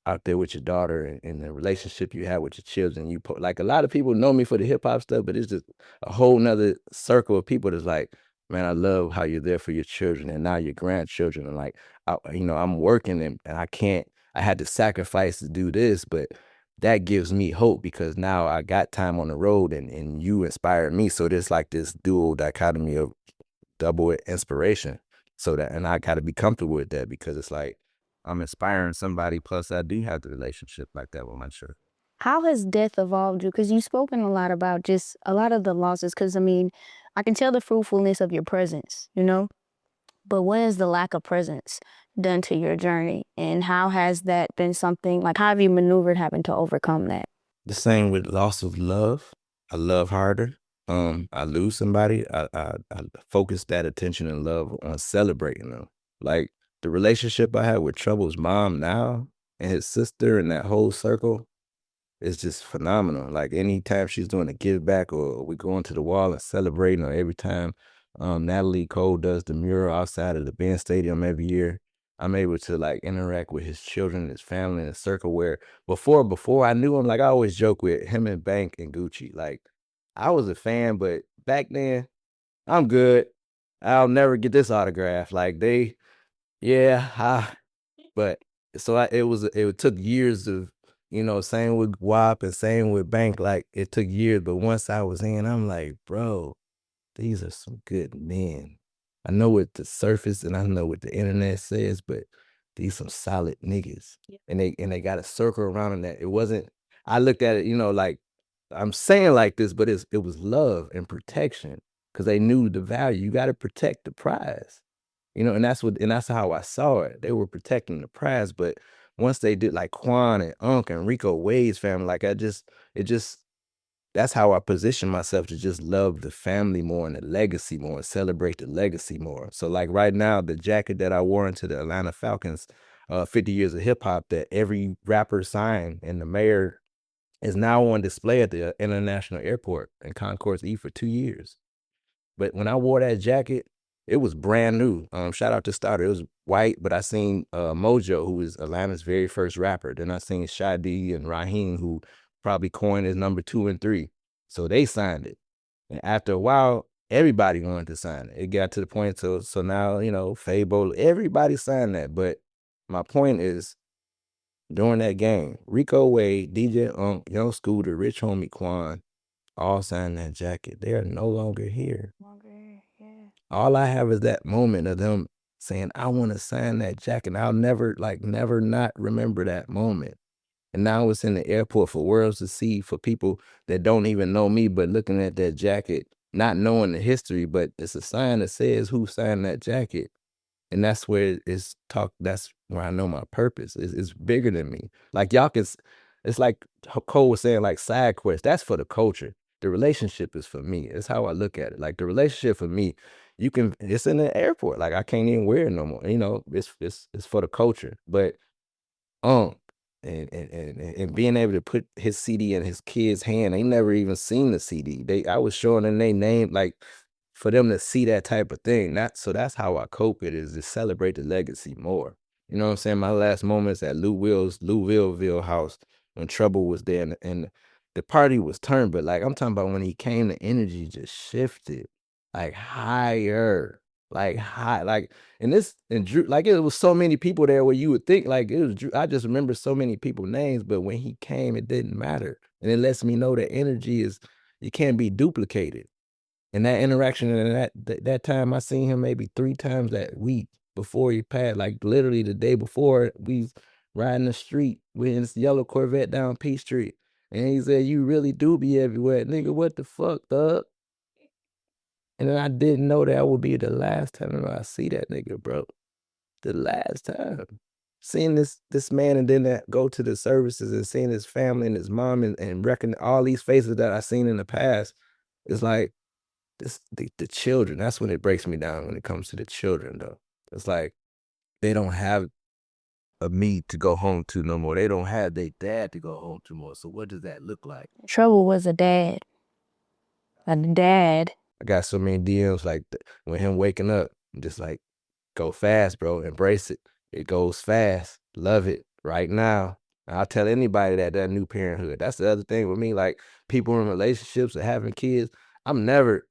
out there with your daughter and the relationship you have with your children. Like a lot of people know me for the hip hop stuff, but it's just a whole nother circle of people that's like, man, I love how you're there for your children and now your grandchildren. And like, I'm working and I had to sacrifice to do this, but that gives me hope because now I got time on the road and you inspired me. So there's like this dual dichotomy of double inspiration. And I got to be comfortable with that because it's like, I'm inspiring somebody, plus I do have the relationship like that with my children. How has death evolved you? Because you've spoken a lot about just a lot of the losses. Because, I mean, I can tell the fruitfulness of your presence, But what has the lack of presence done to your journey? And how has that been something, like, how have you maneuvered having to overcome that? The same with loss of love. I love harder. I lose somebody. I focus that attention and love on celebrating them. Like the relationship I have with Trouble's mom now and his sister and that whole circle is just phenomenal. Like anytime she's doing a give back or we go into the wall and celebrating, or every time Natalie Cole does the mural outside of the band stadium every year, I'm able to like interact with his children, his family in a circle where before I knew him, like I always joke with him and Bank and Gucci. Like I was a fan, but back then I'm good. I'll never get this autograph. Like but so it took years of, same with WAP and same with Bank. Like it took years, but once I was in, I'm like, bro, these are some good men. I know what the surface and I know what the internet says, but these some solid niggas. Yeah. And they got a circle around them that it wasn't. I looked at it, like I'm saying like this, but it was love and protection because they knew the value. You got to protect the prize. And that's how I saw it. They were protecting the prize, but once they did like Quan and Unc and Rico Wade's family, like that's how I positioned myself to just love the family more and the legacy more and celebrate the legacy more. So like right now, the jacket that I wore into the Atlanta Falcons, 50 years of hip hop that every rapper signed and the mayor is now on display at the International Airport in Concourse E for 2 years. But when I wore that jacket, it was brand new. Shout out to Starter. It was white, but I seen Mojo, who was Atlanta's very first rapper. Then I seen Shadi and Raheem, who probably coined as number 2 and 3. So they signed it. And after a while, everybody wanted to sign it. It got to the point, so now, Fabo, everybody signed that. But my point is, during that game, Rico Wade, DJ Unk, Young Scooter, Rich Homie Quan, all signed that jacket. They are no longer here. Yeah. All I have is that moment of them saying, I want to sign that jacket. And I'll never not remember that moment. And now it's in the airport for worlds to see, for people that don't even know me, but looking at that jacket, not knowing the history, but it's a sign that says who signed that jacket. And that's where it's that's where I know my purpose. It's bigger than me. Like y'all can, it's like Cole was saying, like side quest. That's for the culture. The relationship is for me. It's how I look at it. Like the relationship for me, it's in the airport. Like I can't even wear it no more. You know, it's for the culture. But um, and being able to put his CD in his kid's hand, they never even seen the CD. I was showing them their name, like for them to see that type of thing. So that's how I cope it, is to celebrate the legacy more. You know what I'm saying? My last moments at Louisville house when Trouble was there, and the party was turned, but like I'm talking about when he came, the energy just shifted like higher, like high, like and Drew, like it was so many people there where you would think like it was Drew. I just remember so many people names, but when he came, it didn't matter, and it lets me know that energy is, it can't be duplicated. And that interaction, and that time, I seen him maybe 3 times that week before he passed. Like literally the day before, we was riding the street with his yellow Corvette down P Street, and he said, "You really do be everywhere, nigga. What the fuck, thug?" And then I didn't know that would be the last time I see that nigga, bro. The last time. Seeing this man, and then that go to the services and seeing his family and his mom, and reckon all these faces that I seen in the past, it's like the children. That's when it breaks me down when it comes to the children, though. It's like they don't have a me to go home to no more. They don't have their dad to go home to more. So what does that look like? Trouble was a dad. A dad. I got so many DMs like when him waking up, just like, go fast, bro. Embrace it. It goes fast. Love it right now. I'll tell anybody that new parenthood. That's the other thing with me. Like people in relationships or having kids, I'm never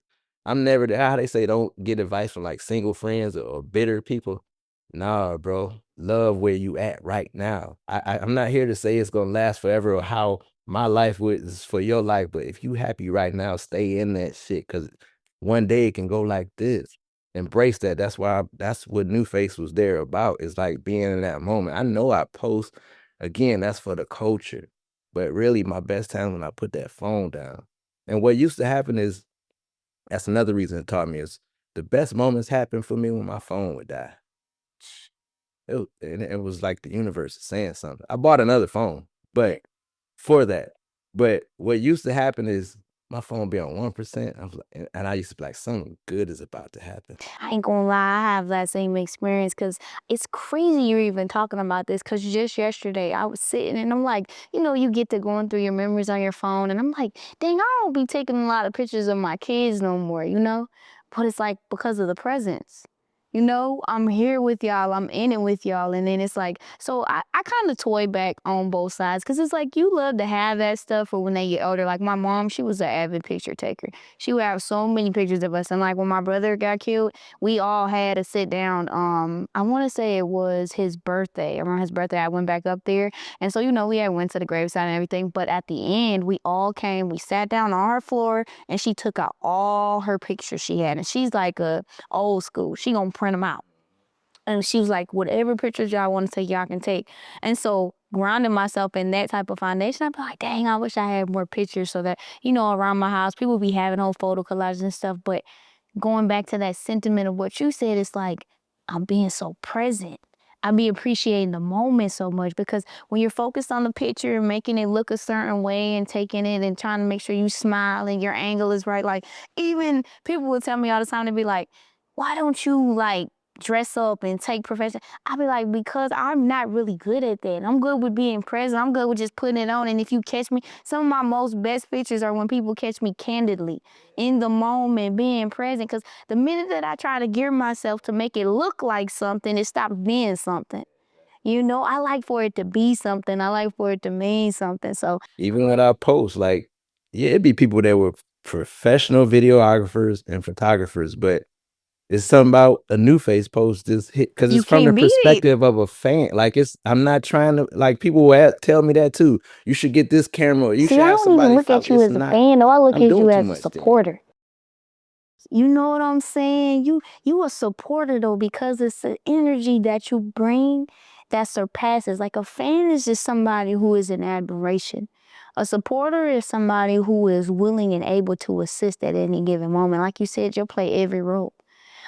how they say don't get advice from like single friends or bitter people. Nah, bro. Love where you at right now. I'm not here to say it's gonna last forever or how my life is for your life, but if you happy right now, stay in that shit, because one day it can go like this. Embrace that. That's what NuFace Was There about. Is like being in that moment. I know I post, again, that's for the culture, but really my best time when I put that phone down. And what used to happen is, that's another reason it taught me, is the best moments happen for me when my phone would die. It was like the universe is saying something. I bought another phone, but for that. But what used to happen is my phone be on 1%. And I used to be like, something good is about to happen. I ain't gonna lie, I have that same experience, because it's crazy you're even talking about this, because just yesterday I was sitting and I'm like, you get to going through your memories on your phone, and I'm like, dang, I don't be taking a lot of pictures of my kids no more, But it's like because of the presence. I'm here with y'all, I'm in it with y'all, and then it's like, so I kind of toy back on both sides, because it's like you love to have that stuff for when they get older. Like my mom, she was an avid picture taker. She would have so many pictures of us, and like when my brother got killed, we all had to sit down. I want to say it was his birthday. Around his birthday, I went back up there, and so we had went to the graveside and everything, but at the end, we all came, we sat down on her floor, and she took out all her pictures she had, and she's like a old school. She gonna print them out. And she was like, whatever pictures y'all want to take, y'all can take. And so grounding myself in that type of foundation, I'd be like, dang, I wish I had more pictures so that, around my house, people be having whole photo collages and stuff. But going back to that sentiment of what you said, it's like, I'm being so present. I be appreciating the moment so much, because when you're focused on the picture and making it look a certain way and taking it and trying to make sure you smile and your angle is right, like even people will tell me all the time, to be like, why don't you like dress up and take professional? I'll be like, because I'm not really good at that. I'm good with being present. I'm good with just putting it on. And if you catch me, some of my most best pictures are when people catch me candidly in the moment, being present. Because the minute that I try to gear myself to make it look like something, it stops being something. I like for it to be something. I like for it to mean something. So Even when I post, like, yeah, it'd be people that were professional videographers and photographers, but it's something about a NuFace post just hit, because you it's from the can't beat it. perspective of a fan. Like I'm not trying to, like, people will tell me that too. You should get this camera. Or you See, should I have don't even somebody look follow. at you It's as a not. fan, though. I look I'm at doing you too as a much then. supporter. You know what I'm saying? You a supporter, though, because it's the energy that you bring that surpasses. Like, a fan is just somebody who is in admiration. A supporter is somebody who is willing and able to assist at any given moment. Like you said, you'll play every role.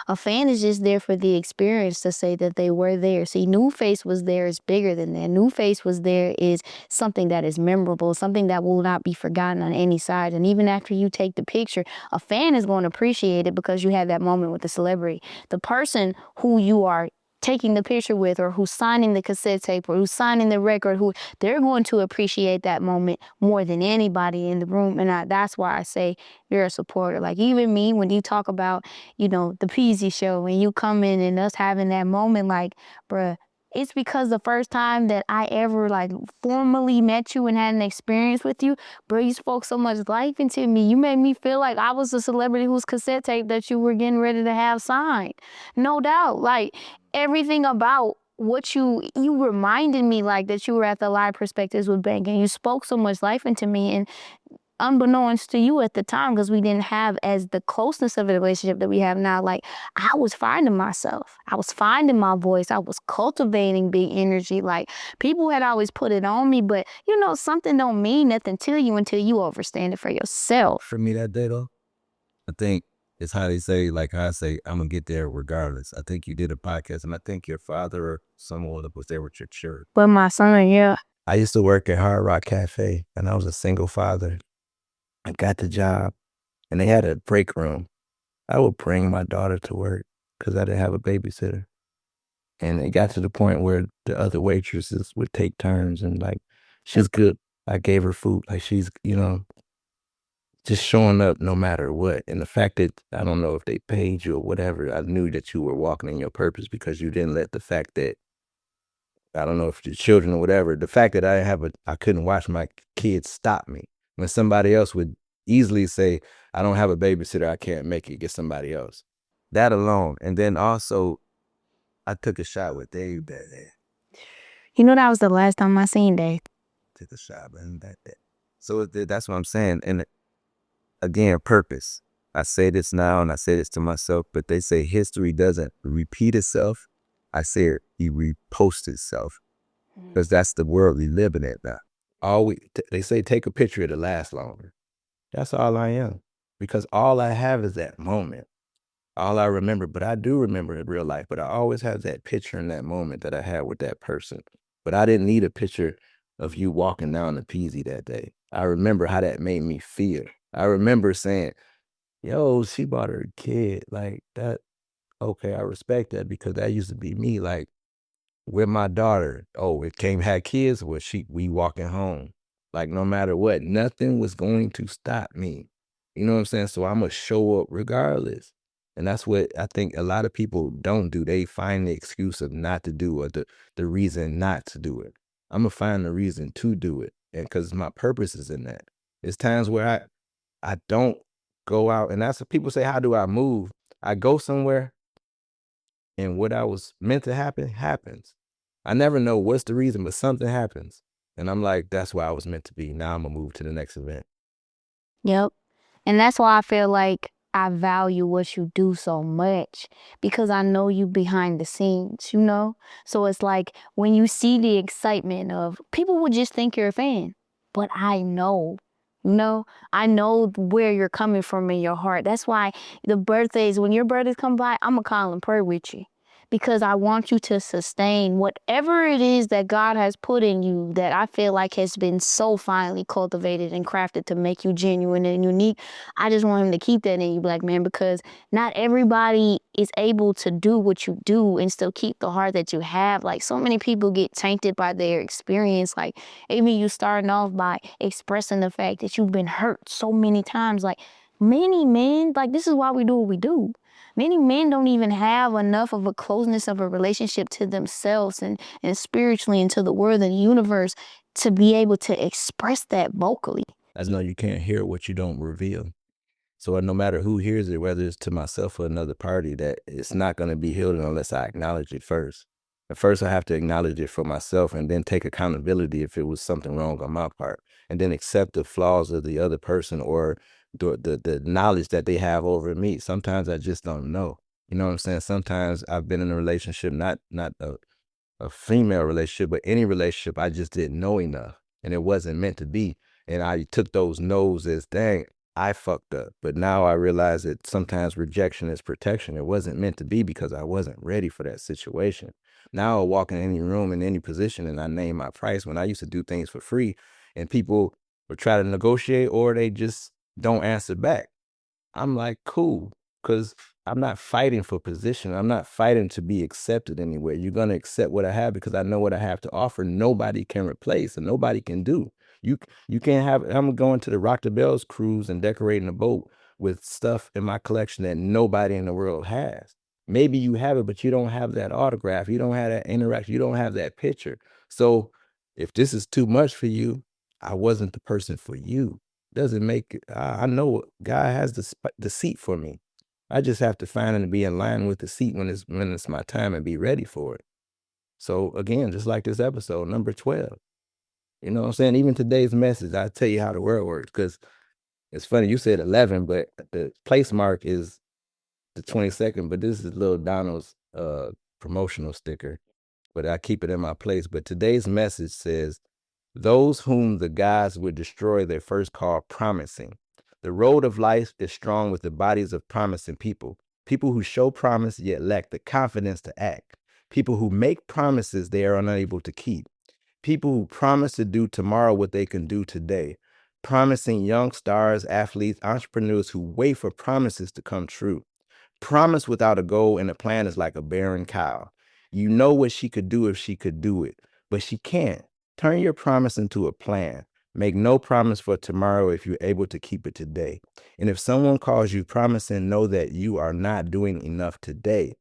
A fan is just there for the experience to say that they were there. See, NuFace Was There is bigger than that. NuFace Was There is something that is memorable, something that will not be forgotten on any side. And even after you take the picture, a fan is going to appreciate it because you had that moment with the celebrity. The person who you are taking the picture with, or who's signing the cassette tape, or who's signing the record, who they're going to appreciate that moment more than anybody in the room. And that's why I say you're a supporter. Like, even me, when you talk about, the Peasy show, when you come in and us having that moment, like, bruh, it's because the first time that I ever, like, formally met you and had an experience with you, bro, you spoke so much life into me. You made me feel like I was a celebrity whose cassette tape that you were getting ready to have signed. No doubt. Like, everything about what you reminded me, like, that you were at the Live Perspectives with Bank, and you spoke so much life into me. And unbeknownst to you at the time, because we didn't have as the closeness of a relationship that we have now, like, I was finding myself. I was finding my voice. I was cultivating big energy. Like, people had always put it on me, but something don't mean nothing to you until you understand it for yourself. For me that day though, I think it's how they say, like I say, I'm gonna get there regardless. I think you did a podcast, and I think your father or someone was there with your church. But my son, yeah. I used to work at Hard Rock Cafe, and I was a single father. I got the job, and they had a break room. I would bring my daughter to work because I didn't have a babysitter. And it got to the point where the other waitresses would take turns, and like, she's good. I gave her food. Like, she's, just showing up no matter what. And the fact that, I don't know if they paid you or whatever, I knew that you were walking in your purpose because you didn't let the fact that, I don't know if your children or whatever, the fact that I couldn't watch my kids stop me. When somebody else would easily say, I don't have a babysitter, I can't make it, get somebody else. That alone. And then also, I took a shot with Dave that day. That was the last time I seen Dave. Took a shot, and that. So that's what I'm saying. And again, purpose. I say this now, and I say this to myself, but they say history doesn't repeat itself. I say it reposts itself, because that's the world we live in it now. They say take a picture, it'll last longer. That's all I am, because all I have is that moment. All I remember, but I do remember in real life, but I always have that picture in that moment that I had with that person. But I didn't need a picture of you walking down the Peasy that day. I remember how that made me feel. I remember saying, yo, she bought her kid. Like, that, okay, I respect that, because that used to be me. Like, with my daughter, had kids, we walking home. Like, no matter what, nothing was going to stop me. You know what I'm saying? So I'm going to show up regardless. And that's what I think a lot of people don't do. They find the excuse of not to do, or the reason not to do it. I'm going to find the reason to do it. And because my purpose is in that. It's times where I don't go out, and that's what people say, how do I move? I go somewhere, and what I was meant to happen happens. I never know what's the reason, but something happens. And I'm like, that's where I was meant to be. Now I'm going to move to the next event. Yep. And that's why I feel like I value what you do so much, because I know you behind the scenes, So it's like, when you see the excitement of, people would just think you're a fan, but I know, I know where you're coming from in your heart. That's why when your birthdays come by, I'm going to call and pray with you. Because I want you to sustain whatever it is that God has put in you, that I feel like has been so finely cultivated and crafted to make you genuine and unique. I just want him to keep that in you, black man, because not everybody is able to do what you do and still keep the heart that you have. Like, so many people get tainted by their experience. Like, even you starting off by expressing the fact that you've been hurt so many times. Like, many men, like, this is why we do what we do. Many men don't even have enough of a closeness of a relationship to themselves and spiritually, and to the world and the universe, to be able to express that vocally. I know you can't hear what you don't reveal. So no matter who hears it, whether it's to myself or another party, that it's not going to be healed unless I acknowledge it first. At first, I have to acknowledge it for myself, and then take accountability if it was something wrong on my part, and then accept the flaws of the other person, or the knowledge that they have over me. Sometimes I just don't know. You know what I'm saying? Sometimes I've been in a relationship, not a female relationship, but any relationship, I just didn't know enough and it wasn't meant to be. And I took those no's as, dang, I fucked up. But now I realize that sometimes rejection is protection. It wasn't meant to be because I wasn't ready for that situation. Now I walk in any room, in any position, and I name my price. When I used to do things for free and people would try to negotiate or they just don't answer back, I'm like, cool, because I'm not fighting for position. I'm not fighting to be accepted anywhere. You're going to accept what I have because I know what I have to offer. Nobody can replace and nobody can do. You can't have, I'm going to the Rock the Bells cruise and decorating a boat with stuff in my collection that nobody in the world has. Maybe you have it, but you don't have that autograph. You don't have that interaction. You don't have that picture. So if this is too much for you, I wasn't the person for you. Doesn't make it, I know God has the seat for me. I just have to find and be in line with the seat when it's my time and be ready for it. So again, just like this episode, number 12. You know what I'm saying? Even today's message, I tell you how the world works. Because it's funny, you said 11, but the place mark is the 22nd. But this is Lil Donald's promotional sticker. But I keep it in my place. But today's message says, those whom the gods would destroy their first call promising. The road of life is strong with the bodies of promising people. People who show promise yet lack the confidence to act. People who make promises they are unable to keep. People who promise to do tomorrow what they can do today. Promising young stars, athletes, entrepreneurs who wait for promises to come true. Promise without a goal and a plan is like a barren cow. You know what she could do if she could do it, but she can't. Turn your promise into a plan. Make no promise for tomorrow if you're able to keep it today. And if someone calls you promising, know that you are not doing enough today.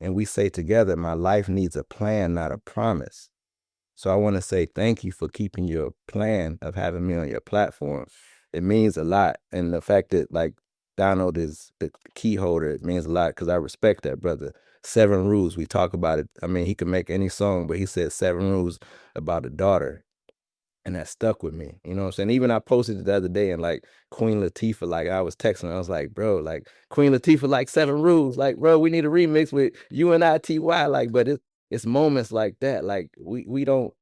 And we say together, my life needs a plan, not a promise. So I want to say thank you for keeping your plan of having me on your platform. It means a lot. And the fact that like Donald is the key holder, it means a lot because I respect that brother. 7 rules, we talk about it. I mean, he can make any song, but he said 7 rules about a daughter. And that stuck with me. You know what I'm saying? Even I posted it the other day and like Queen Latifah, like I was texting, I was like, bro, like Queen Latifah, like 7 rules. Like, bro, we need a remix with UNITY. Like, but it's moments like that. Like we don't,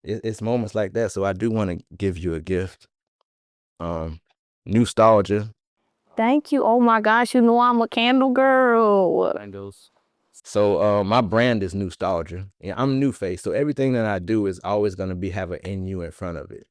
it's moments like that. So I do want to give you a gift. Nostalgia. Thank you. Oh my gosh, you know I'm a candle girl. So my brand is Nostalgia. Yeah, I'm NuFace. So everything that I do is always gonna have an NU in front of it.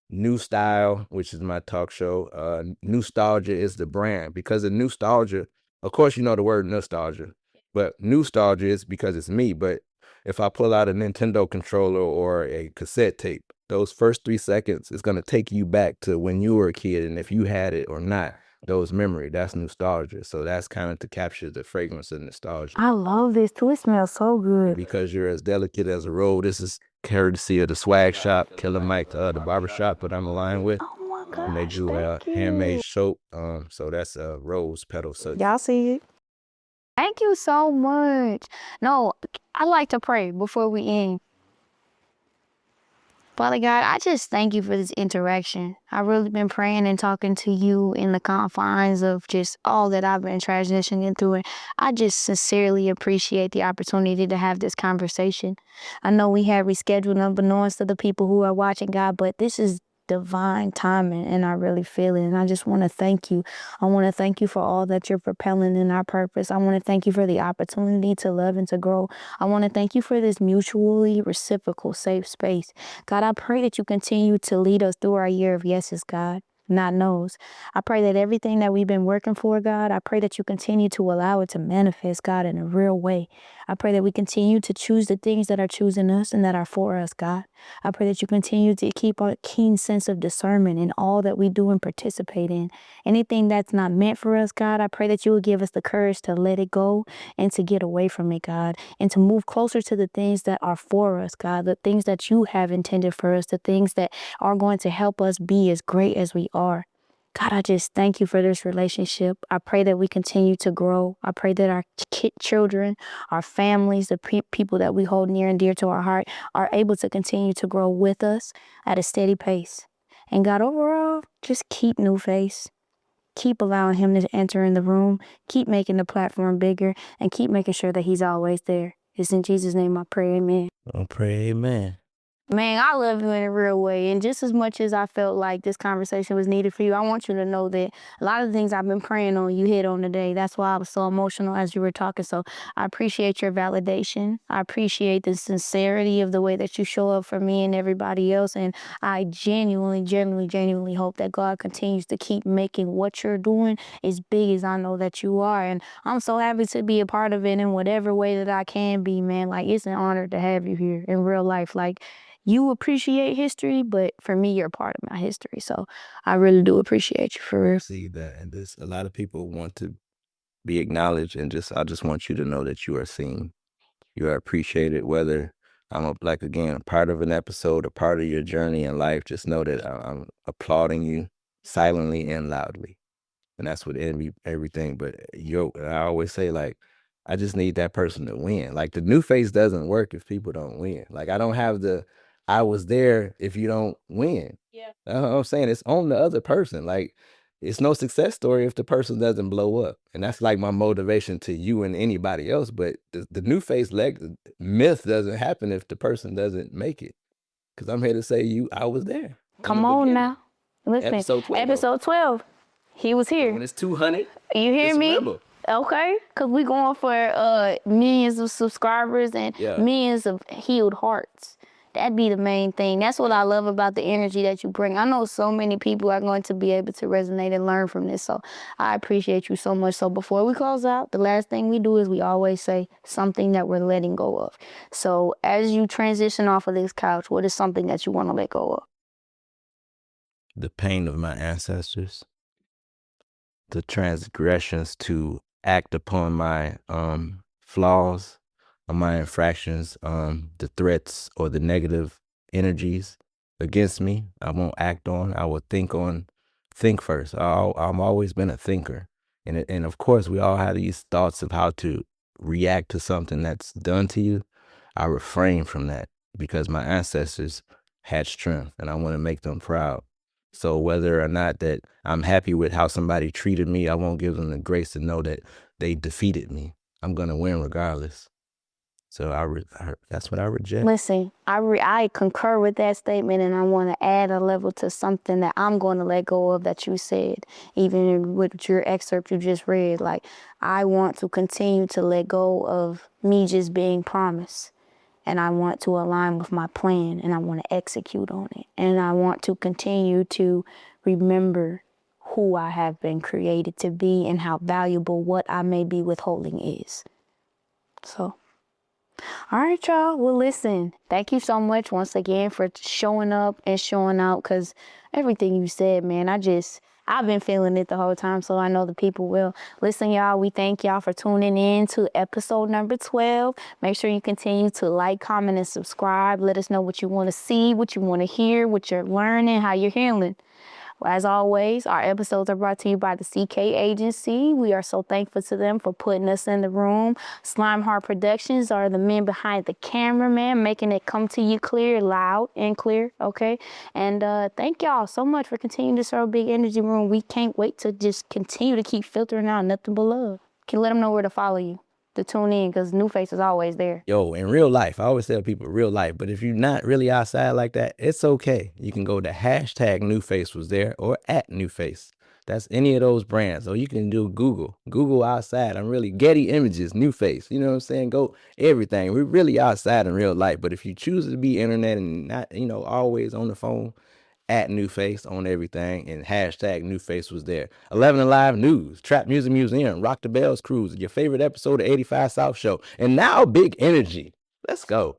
New Style, which is my talk show. Nostalgia is the brand because of nostalgia. Of course, you know the word nostalgia, but nostalgia is because it's me. But if I pull out a Nintendo controller or a cassette tape, those first 3 seconds is going to take you back to when you were a kid. And if you had it or not, those memory, that's nostalgia. So that's kind of to capture the fragrance of nostalgia. I love this too. It smells so good. Because you're as delicate as a roll, this is courtesy of the swag shop, Killer Mike, the barbershop that I'm aligned with. Oh my gosh, And they do thank you. handmade soap. So that's a rose petal. So Y'all see it? Thank you so much. No, I like to pray before we end. Father God, I just thank you for this interaction. I've really been praying and talking to you in the confines of just all that I've been transitioning through. And I just sincerely appreciate the opportunity to have this conversation. I know we have rescheduled unbeknownst to the people who are watching, God, but this is divine timing and I really feel it. And I just want to thank you. I want to thank you for all that you're propelling in our purpose. I want to thank you for the opportunity to love and to grow. I want to thank you for this mutually reciprocal safe space. God, I pray that you continue to lead us through our year of yeses, God, not no's. I pray that everything that we've been working for, God, I pray that you continue to allow it to manifest, God, in a real way. I pray that we continue to choose the things that are choosing us and that are for us, God. I pray that you continue to keep a keen sense of discernment in all that we do and participate in. Anything that's not meant for us, God, I pray that you will give us the courage to let it go and to get away from it, God, and to move closer to the things that are for us, God, the things that you have intended for us, the things that are going to help us be as great as we are. God, I just thank you for this relationship. I pray that we continue to grow. I pray that our children, our families, the people that we hold near and dear to our heart are able to continue to grow with us at a steady pace. And God, overall, just keep NuFace. Keep allowing him to enter in the room. Keep making the platform bigger and keep making sure that he's always there. It's in Jesus' name I pray, amen. I'll pray amen. Man, I love you in a real way. And just as much as I felt like this conversation was needed for you, I want you to know that a lot of the things I've been praying on, you hit on today. That's why I was so emotional as you were talking. So I appreciate your validation. I appreciate the sincerity of the way that you show up for me and everybody else. And I genuinely hope that God continues to keep making what you're doing as big as I know that you are. And I'm so happy to be a part of it in whatever way that I can be, man. Like, it's an honor to have you here in real life. Like, you appreciate history, but for me, you're a part of my history. So I really do appreciate you, for real. See that, and a lot of people want to be acknowledged, and I just want you to know that you are seen, you are appreciated. Whether I'm a part of an episode, a part of your journey in life, just know that I'm applauding you silently and loudly, and that's with everything. But I always say, like, I just need that person to win. Like, the NuFace doesn't work if people don't win. Like, I don't have I was there if you don't win. Yeah. That's what I'm saying. It's on the other person. Like, it's no success story if the person doesn't blow up. And that's like my motivation to you and anybody else. But the NuFace myth doesn't happen if the person doesn't make it. Because I'm here to say I was there. Come on now. Listen, Episode 12. He was here. When it's 200, You hear it's me? Rebel. Okay, because we going for millions of subscribers and millions of healed hearts. That'd be the main thing. That's what I love about the energy that you bring. I know so many people are going to be able to resonate and learn from this. So I appreciate you so much. So before we close out, the last thing we do is we always say something that we're letting go of. So as you transition off of this couch, what is something that you want to let go of? The pain of my ancestors, the transgressions to act upon my flaws or my infractions, the threats or the negative energies against me, I won't act on. I will think first. I've always been a thinker. And of course, we all have these thoughts of how to react to something that's done to you. I refrain from that because my ancestors had strength and I want to make them proud. So whether or not that I'm happy with how somebody treated me, I won't give them the grace to know that they defeated me. I'm going to win regardless. So that's what I reject. Listen, I concur with that statement, and I want to add a level to something that I'm going to let go of that you said, even with your excerpt you just read. Like, I want to continue to let go of me just being promised. And I want to align with my plan, and I want to execute on it. And I want to continue to remember who I have been created to be and how valuable what I may be withholding is. So, all right, y'all. Well, listen, thank you so much once again for showing up and showing out, because everything you said, man, I've been feeling it the whole time, so I know the people will. Listen, y'all, we thank y'all for tuning in to episode number 12. Make sure you continue to like, comment, and subscribe. Let us know what you want to see, what you want to hear, what you're learning, how you're healing. As always, our episodes are brought to you by the CK Agency. We are so thankful to them for putting us in the room. Slime Heart Productions are the men behind the camera, man, making it come to you clear, loud and clear, okay? And thank y'all so much for continuing to serve Big Energy Room. We can't wait to just continue to keep filtering out nothing but love. Can let them know where to follow you, to tune in, because NuFace is always there. Yo, in real life, I always tell people real life, but if you're not really outside like that, it's okay. You can go to hashtag NuFace Was There or at NuFace. That's any of those brands. Or you can do Google outside. I'm really Getty Images, NuFace. You know what I'm saying? Go everything. We're really outside in real life. But if you choose to be internet and not, always on the phone, at NuFace on everything, and hashtag NuFace Was There. 11 Alive News, Trap Music Museum, Rock the Bells Cruise, your favorite episode of 85 South Show, and now Big Energy. Let's go.